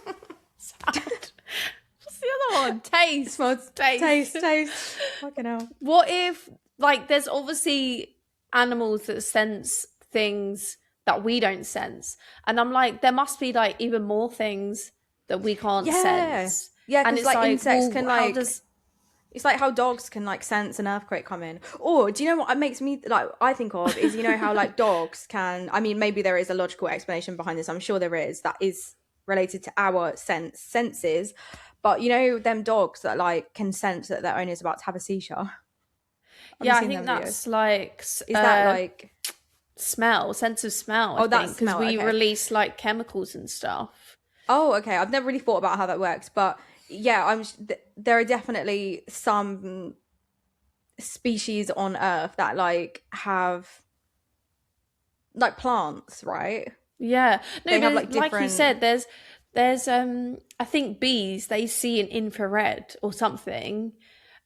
the other one? Taste. Smell, taste. Fucking hell. What if, like, there's obviously animals that sense things that we don't sense, and I'm like, there must be like even more things that we can't sense. Yeah, and because it's like insects well, can how like. does It's like how dogs can like sense an earthquake coming. Or do you know what it makes me like I think of is, you know how like dogs can, I mean, maybe there is a logical explanation behind this. I'm sure there is, that is related to our senses. But you know them dogs that like can sense that their owner is about to have a seizure. I think that's like Is that like sense of smell? Oh, that's because smell, we okay. release like chemicals and stuff. Oh, okay. I've never really thought about how that works, but yeah, there are definitely some species on Earth that like have like plants, right? Yeah, no, They but have, like, you different- said, there's I think bees, they see in infrared or something,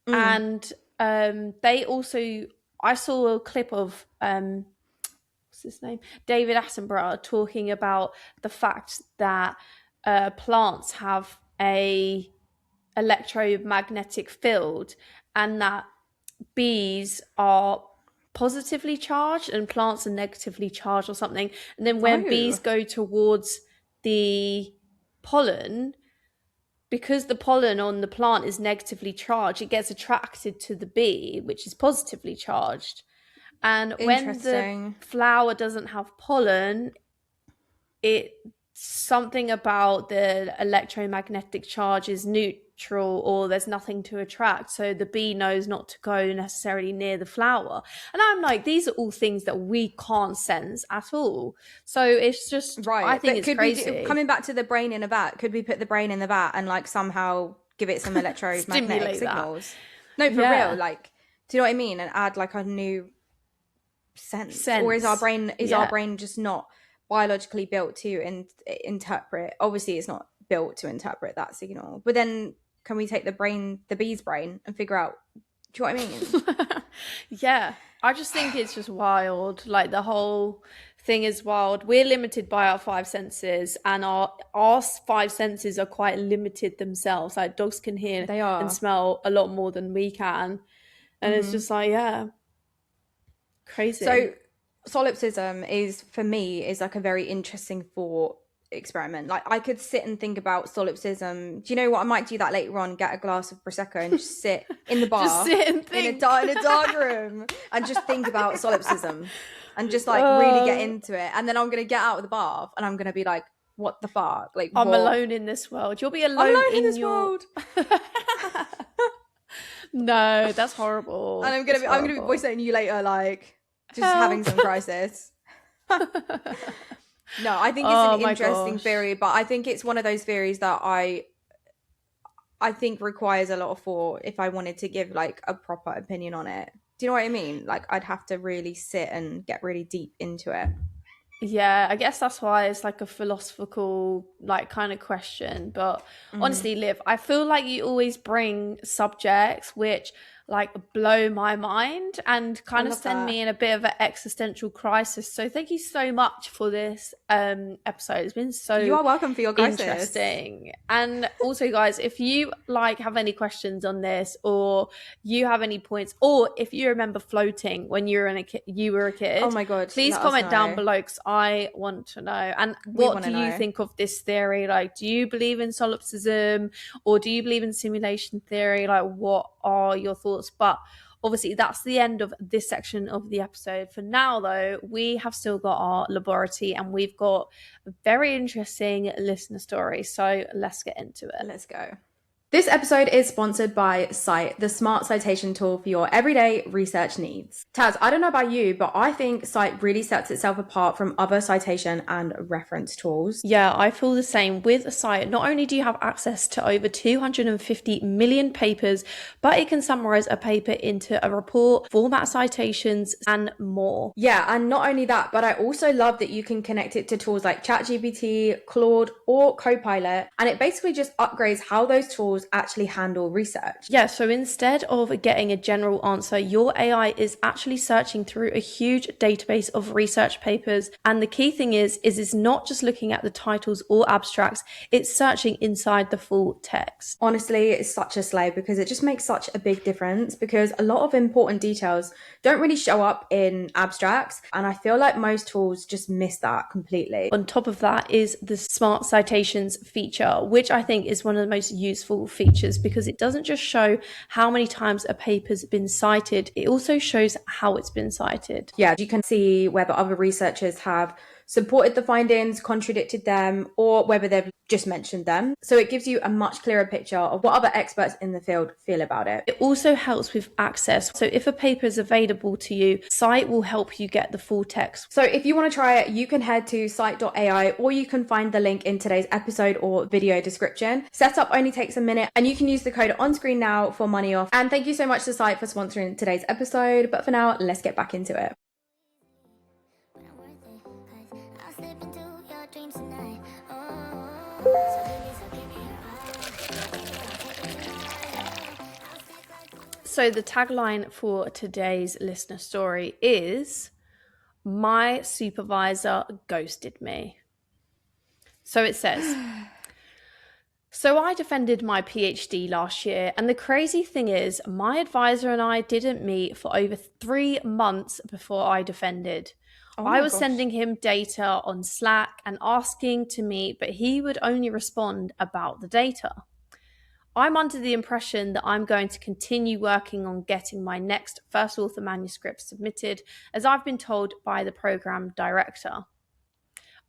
and they also, I saw a clip of what's his name, David Attenborough, talking about the fact that plants have a electromagnetic field, and that bees are positively charged and plants are negatively charged or something. And then when bees go towards the pollen, because the pollen on the plant is negatively charged, it gets attracted to the bee, which is positively charged. And when the flower doesn't have pollen, it's something about the electromagnetic charge is neutral, or there's nothing to attract, so the bee knows not to go necessarily near the flower. And I'm like, these are all things that we can't sense at all. So it's just right. I think it's crazy. Coming back to the brain in a vat, could we put the brain in the vat and like somehow give it some electromagnetic signals? No, for real. Like, do you know what I mean? And add like a new sense. Or is our brain our brain just not biologically built to interpret? Obviously it's not built to interpret that signal. But then can we take the bee's brain and figure out, do you know what I mean? Yeah, I just think it's just wild. Like, the whole thing is wild. We're limited by our five senses, and our five senses are quite limited themselves. Like, dogs can hear They are. and smell a lot more than we can, and it's just like, yeah, crazy. So solipsism is, for me, is like a very interesting thought experiment. Like, I could sit and think about solipsism. Do you know what? I might do that later on, get a glass of prosecco and just sit in the bar, Just sit and think. in a dark room, and just think about solipsism and just like really get into it. And then I'm gonna get out of the bath and I'm gonna be like, what the fuck? Like, I'm what? alone in this world. You'll be alone, in this your world. No, that's horrible. And I'm gonna be voice noting you later, like, just having some crisis. No, I think it's an interesting theory, but I think it's one of those theories that I think requires a lot of thought if I wanted to give like a proper opinion on it. Do you know what I mean? Like, I'd have to really sit and get really deep into it. Yeah, I guess that's why it's like a philosophical like kind of question. But honestly, Liv, I feel like you always bring subjects which like blow my mind and kind of send me in a bit of an existential crisis. So thank you so much for this episode. It's been so You are welcome for your crisis. Interesting. And also, guys, if you like have any questions on this, or you have any points, or if you remember floating when you were a kid, oh my god, please comment down below, because I want to know. And what do you think of this theory? Like, do you believe in solipsism, or do you believe in simulation theory? Like, what are your thoughts? But obviously that's the end of this section of the episode. For now though, we have still got our laboratory and we've got a very interesting listener story, so let's get into it. Let's go. This episode is sponsored by 𝘶, the smart citation tool for your everyday research needs. Taz, I don't know about you, but I think 𝘶 really sets itself apart from other citation and reference tools. Yeah, I feel the same. With 𝘶, not only do you have access to over 250 million papers, but it can summarize a paper into a report, format citations, and more. Yeah, and not only that, but I also love that you can connect it to tools like ChatGPT, Claude, or Copilot, and it basically just upgrades how those tools actually handle research. Yeah, so instead of getting a general answer, your AI is actually searching through a huge database of research papers. And the key thing is it's not just looking at the titles or abstracts, it's searching inside the full text. Honestly, it's such a slay because it just makes such a big difference, because a lot of important details don't really show up in abstracts, and I feel like most tools just miss that completely. On top of that is the smart citations feature, which I think is one of the most useful features, because it doesn't just show how many times a paper's been cited, it also shows how it's been cited. Yeah, you can see whether other researchers have supported the findings, contradicted them, or whether they've just mentioned them. So it gives you a much clearer picture of what other experts in the field feel about it. It also helps with access. So if a paper is available to you, 𝘶 will help you get the full text. So if you want to try it, you can head to 𝘶.ai, or you can find the link in today's episode or video description. Setup only takes a minute, and you can use the code on screen now for money off. And thank you so much to 𝘶 for sponsoring today's episode. But for now, let's get back into it. So the tagline for today's listener story is, "My supervisor ghosted me." So it says, "So I defended my PhD last year, and the crazy thing is my advisor and I didn't meet for over 3 months before I defended. I was sending him data on Slack and asking to meet, but he would only respond about the data. I'm under the impression that I'm going to continue working on getting my next first author manuscript submitted, as I've been told by the program director.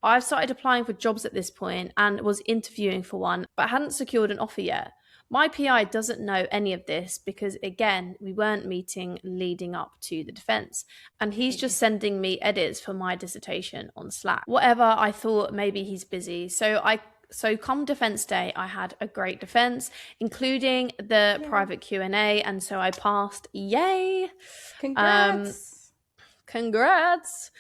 I've started applying for jobs at this point and was interviewing for one, but hadn't secured an offer yet. My PI doesn't know any of this because, again, we weren't meeting leading up to the defense, and he's just sending me edits for my dissertation on Slack. Whatever, I thought maybe he's busy. So come defense day, I had a great defense, including the private Q&A, and so I passed. Yay! Congrats! Congrats!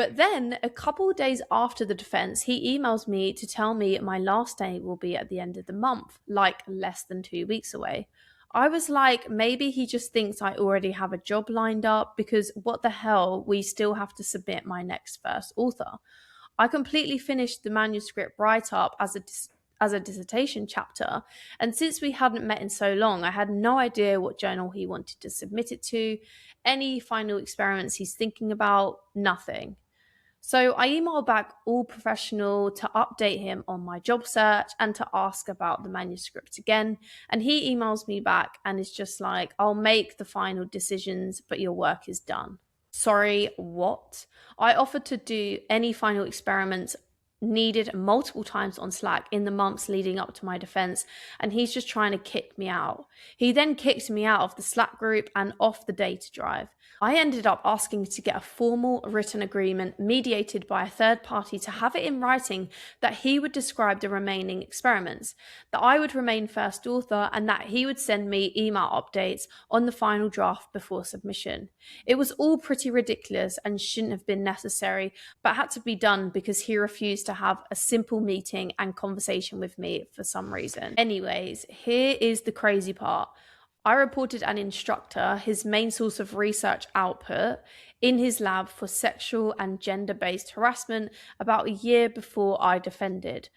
But then a couple of days after the defense, he emails me to tell me my last day will be at the end of the month, like less than 2 weeks away. I was like, maybe he just thinks I already have a job lined up, because what the hell, we still have to submit my next first author. I completely finished the manuscript write-up as a dissertation chapter, and since we hadn't met in so long, I had no idea what journal he wanted to submit it to, any final experiments he's thinking about, nothing. So I emailed back all professional to update him on my job search and to ask about the manuscript again. And he emails me back and is just like, I'll make the final decisions, but your work is done. Sorry, what? I offered to do any final experiments needed multiple times on Slack in the months leading up to my defense, and he's just trying to kick me out. He then kicked me out of the Slack group and off the data drive. I ended up asking to get a formal written agreement mediated by a third party to have it in writing that he would describe the remaining experiments, that I would remain first author, and that he would send me email updates on the final draft before submission. It was all pretty ridiculous and shouldn't have been necessary, but had to be done because he refused to have a simple meeting and conversation with me for some reason. Anyways, here is the crazy part. I reported an instructor, his main source of research output, in his lab for sexual and gender-based harassment about a year before I defended.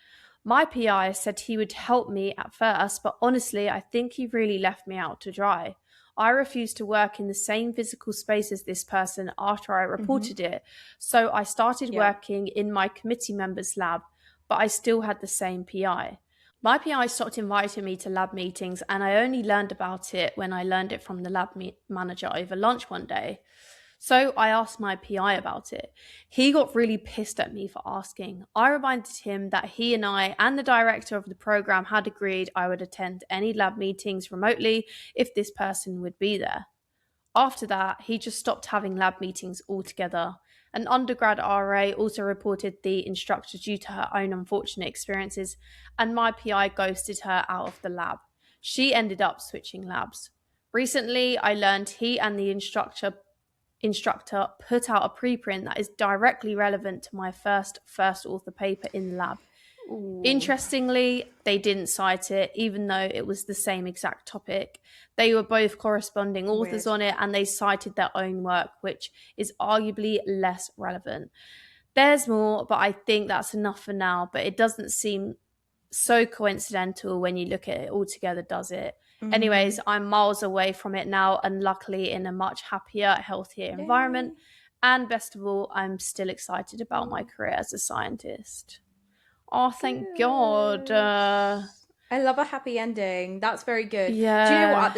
My PI said he would help me at first, but honestly, I think he really left me out to dry. I refused to work in the same physical space as this person after I reported it, so I started working in my committee member's lab, but I still had the same PI. My PI stopped inviting me to lab meetings, and I only learned about it when I learned it from the lab manager over lunch one day. So I asked my PI about it. He got really pissed at me for asking. I reminded him that he and I and the director of the program had agreed I would attend any lab meetings remotely if this person would be there. After that, he just stopped having lab meetings altogether. An undergrad RA also reported the instructor due to her own unfortunate experiences, and my PI ghosted her out of the lab. She ended up switching labs. Recently, I learned he and the instructor put out a preprint that is directly relevant to my first author paper in the lab. Ooh. Interestingly, they didn't cite it, even though it was the same exact topic. They were both corresponding authors on it, and they cited their own work, which is arguably less relevant. There's more, but I think that's enough for now. But it doesn't seem so coincidental when you look at it all together, does it? Mm-hmm. Anyways, I'm miles away from it now, and luckily in a much happier, healthier environment. And best of all, I'm still excited about my career as a scientist. Oh, thank God. I love a happy ending. That's very good. Yeah. Do you know what? At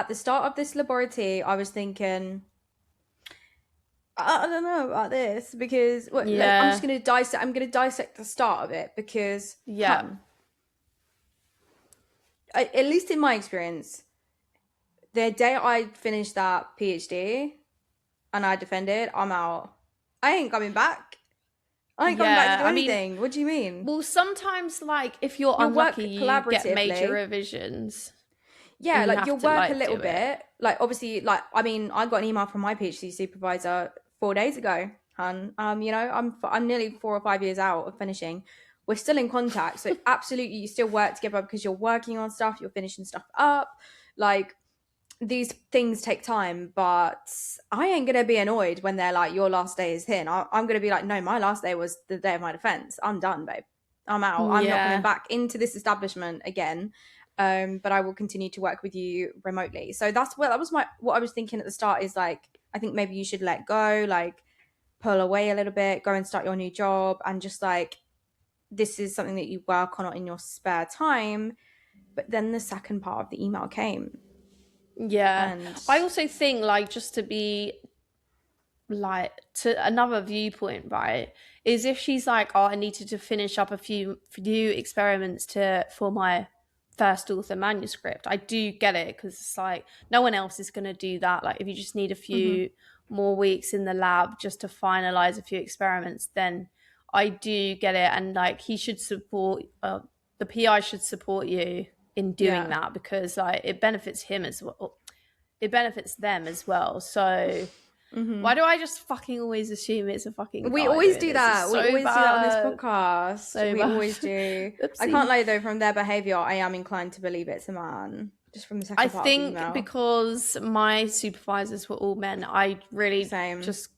the start of this laboratory, I was thinking, I don't know about this, because I'm just going to dissect. I'm going to dissect the start of it because, at least in my experience, the day I finished that PhD and I defended, I'm out. I ain't coming back. I ain't coming back to do anything. What do you mean? Well, sometimes, like, if you're unlucky, you get major revisions. Yeah, like, you'll work a little bit. Like, obviously, like, I mean, I got an email from my PhD supervisor 4 days ago, and you know, I'm nearly 4 or 5 years out of finishing. We're still in contact, so absolutely, you still work together because you're working on stuff, you're finishing stuff up. Like, these things take time, but I ain't gonna be annoyed when they're like, your last day is here. I'm gonna be like, no, my last day was the day of my defense. I'm done, babe. I'm out. I'm not coming back into this establishment again. But I will continue to work with you remotely. So that was what I was thinking at the start, is like, I think maybe you should let go, like, pull away a little bit, go and start your new job, and just like, this is something that you work on in your spare time. But then the second part of the email came. Yeah. And I also think, like, just to be like, to another viewpoint, right, is if she's like, oh, I needed to finish up a few experiments for my first author manuscript, I do get it, because it's like, no one else is going to do that. Like, if you just need a few more weeks in the lab just to finalize a few experiments, then I do get it. And like, he should support, the PI should support you in doing that, because like, it benefits him as well. It benefits them as well. So Why do I just fucking always assume it's a fucking guy? We always doing do this? that. It's We so always do that on this bad. podcast. So we bad. always do. I Oopsie. can't lie though, from their behaviour, I am inclined to believe it's a man. Just from the second I part think of the email. because my supervisors were all men, I really Same. just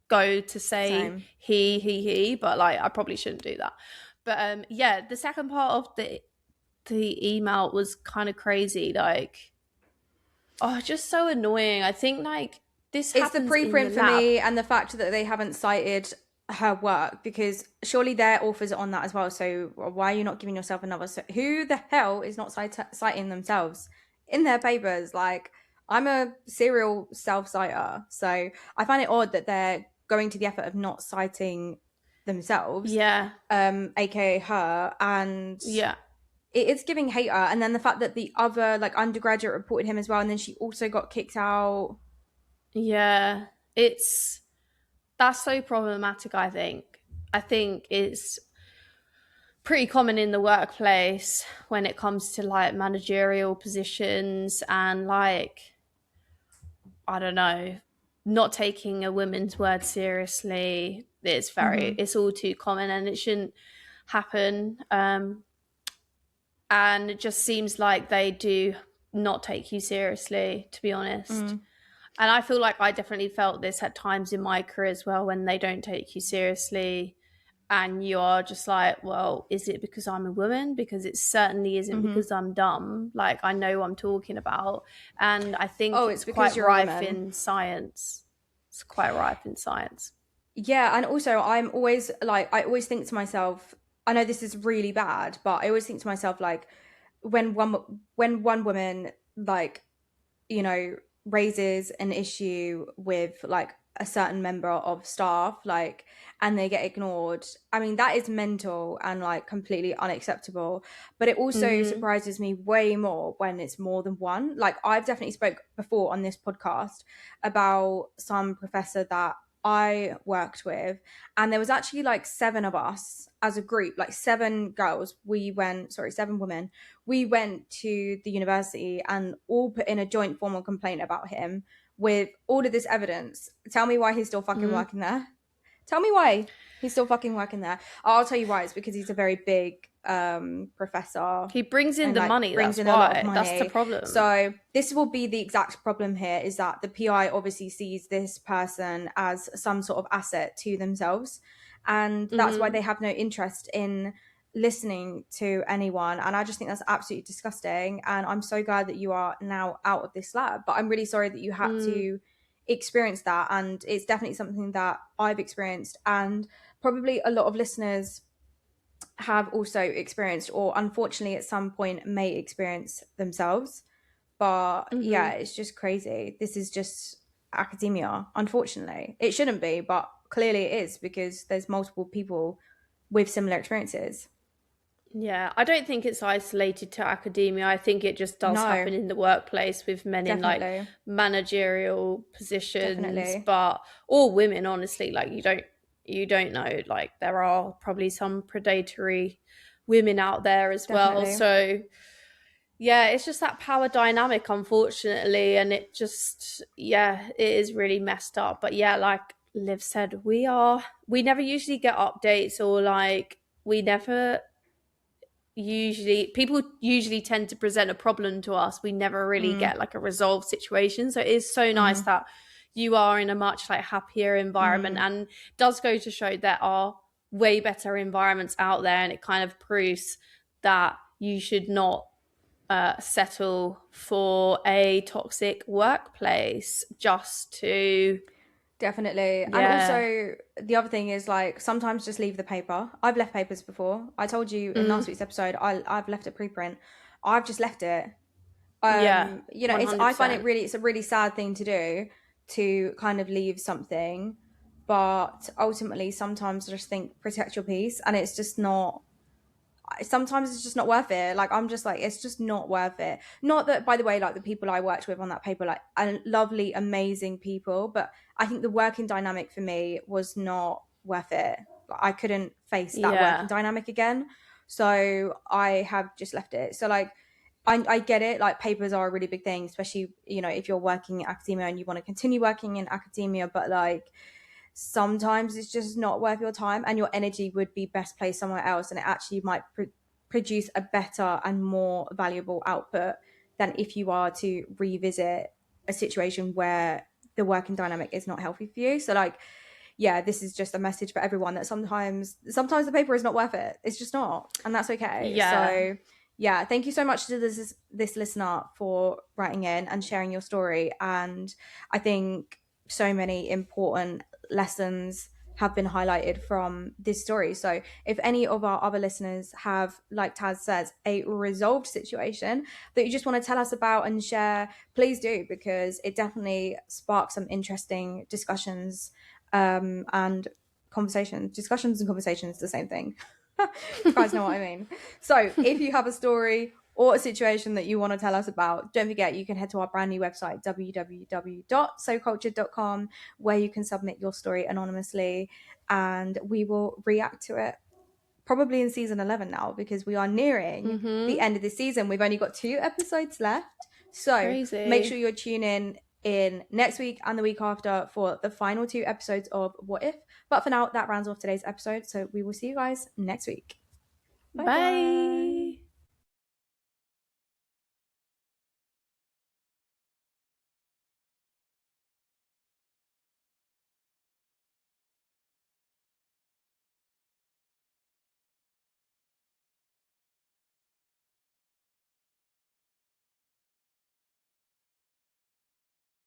go to say Same. he, but like I probably shouldn't do that. But yeah, the second part of the email was kind of crazy. Like, oh, just so annoying. I think like this It's the happens preprint in the for lab. me, and the fact that they haven't cited her work, because surely their authors are on that as well. So why are you not giving yourself another? Who the hell is not citing themselves in their papers? Like, I'm a serial self-citer, so I find it odd that they're going to the effort of not citing themselves. Yeah. AKA her, and Yeah. it's giving hater. And then the fact that the other like undergraduate reported him as well, and then she also got kicked out. Yeah. That's so problematic, I think. I think it's pretty common in the workplace when it comes to like managerial positions and like, I don't know, not taking a woman's word seriously. It's all too common and it shouldn't happen. And it just seems like they do not take you seriously, to be honest. And I feel like I definitely felt this at times in my career as well, when they don't take you seriously and you're just like, well, is it because I'm a woman? Because it certainly isn't because I'm dumb. Like, I know what I'm talking about. And I think it's because quite you're a rife woman. in science. It's quite rife in science. Yeah, and also I'm always like, I always think to myself, I know this is really bad, but I always think to myself, like, when one woman, like, you know, raises an issue with like a certain member of staff, like, and they get ignored, I mean, that is mental and like completely unacceptable. But it also surprises me way more when it's more than one. Like, I've definitely spoke before on this podcast about some professor that I worked with, and there was actually like 7 of us as a group, like 7 girls. 7 women. We went to the university and all put in a joint formal complaint about him with all of this evidence. Tell me why he's still fucking working there. Tell me why he's still fucking working there. I'll tell you why. It's because he's a very big professor. He brings in and, the like, money. brings That's in a lot why. of money. That's the problem. So this will be the exact problem here, is that the PI obviously sees this person as some sort of asset to themselves. And that's why they have no interest in listening to anyone. And I just think that's absolutely disgusting. And I'm so glad that you are now out of this lab. But I'm really sorry that you had to experience that. And it's definitely something that I've experienced, and probably a lot of listeners have also experienced, or unfortunately at some point may experience themselves. But yeah, it's just crazy. This is just academia, unfortunately. It shouldn't be, but clearly it is, because there's multiple people with similar experiences. Yeah, I don't think it's isolated to academia. I think it just does No. happen in the workplace with men in Definitely. like managerial positions, Definitely. but or women, honestly. Like you don't know. Like, there are probably some predatory women out there as well. Definitely. So yeah, it's just that power dynamic, unfortunately, and it just, yeah, it is really messed up. But yeah, like Liv said, we never usually get updates, or like people usually tend to present a problem to us. We never really get like a resolved situation. So it is so nice that you are in a much like happier environment, and does go to show there are way better environments out there, and it kind of proves that you should not settle for a toxic workplace just to... Definitely. Yeah. And also the other thing is, like, sometimes just leave the paper. I've left papers before. I told you in last week's episode, I've left a preprint. I've just left it. Yeah, you know, I find 100%. it's a really sad thing to do, to kind of leave something, but ultimately sometimes I just think protect your peace, and it's just not, sometimes it's just not worth it. Like, I'm just like, it's just not worth it. Not that, by the way, like, the people I worked with on that paper, like, are lovely, amazing people, but I think the working dynamic for me was not worth it. Like, I couldn't face that working dynamic again, so I have just left it. So, like, I get it, like papers are a really big thing, especially, you know, if you're working in academia and you want to continue working in academia, but like sometimes it's just not worth your time, and your energy would be best placed somewhere else, and it actually might produce a better and more valuable output than if you are to revisit a situation where the working dynamic is not healthy for you. So like, yeah, this is just a message for everyone that sometimes the paper is not worth it. It's just not, and that's okay. Yeah. So yeah, thank you so much to this listener for writing in and sharing your story. And I think so many important lessons have been highlighted from this story. So if any of our other listeners have, like Taz says, a resolved situation that you just want to tell us about and share, please do, because it definitely sparks some interesting discussions and conversations. Discussions and conversations, the same thing. You guys know what I mean. So if you have a story or a situation that you want to tell us about, don't forget you can head to our brand new website, www.socultured.com, where you can submit your story anonymously and we will react to it, probably in season 11 now, because we are nearing the end of the season. We've only got 2 episodes left, so Crazy. make sure you're tuning in next week and the week after for the final 2 episodes of What If. But for now, that rounds off today's episode, so we will see you guys next week. Bye.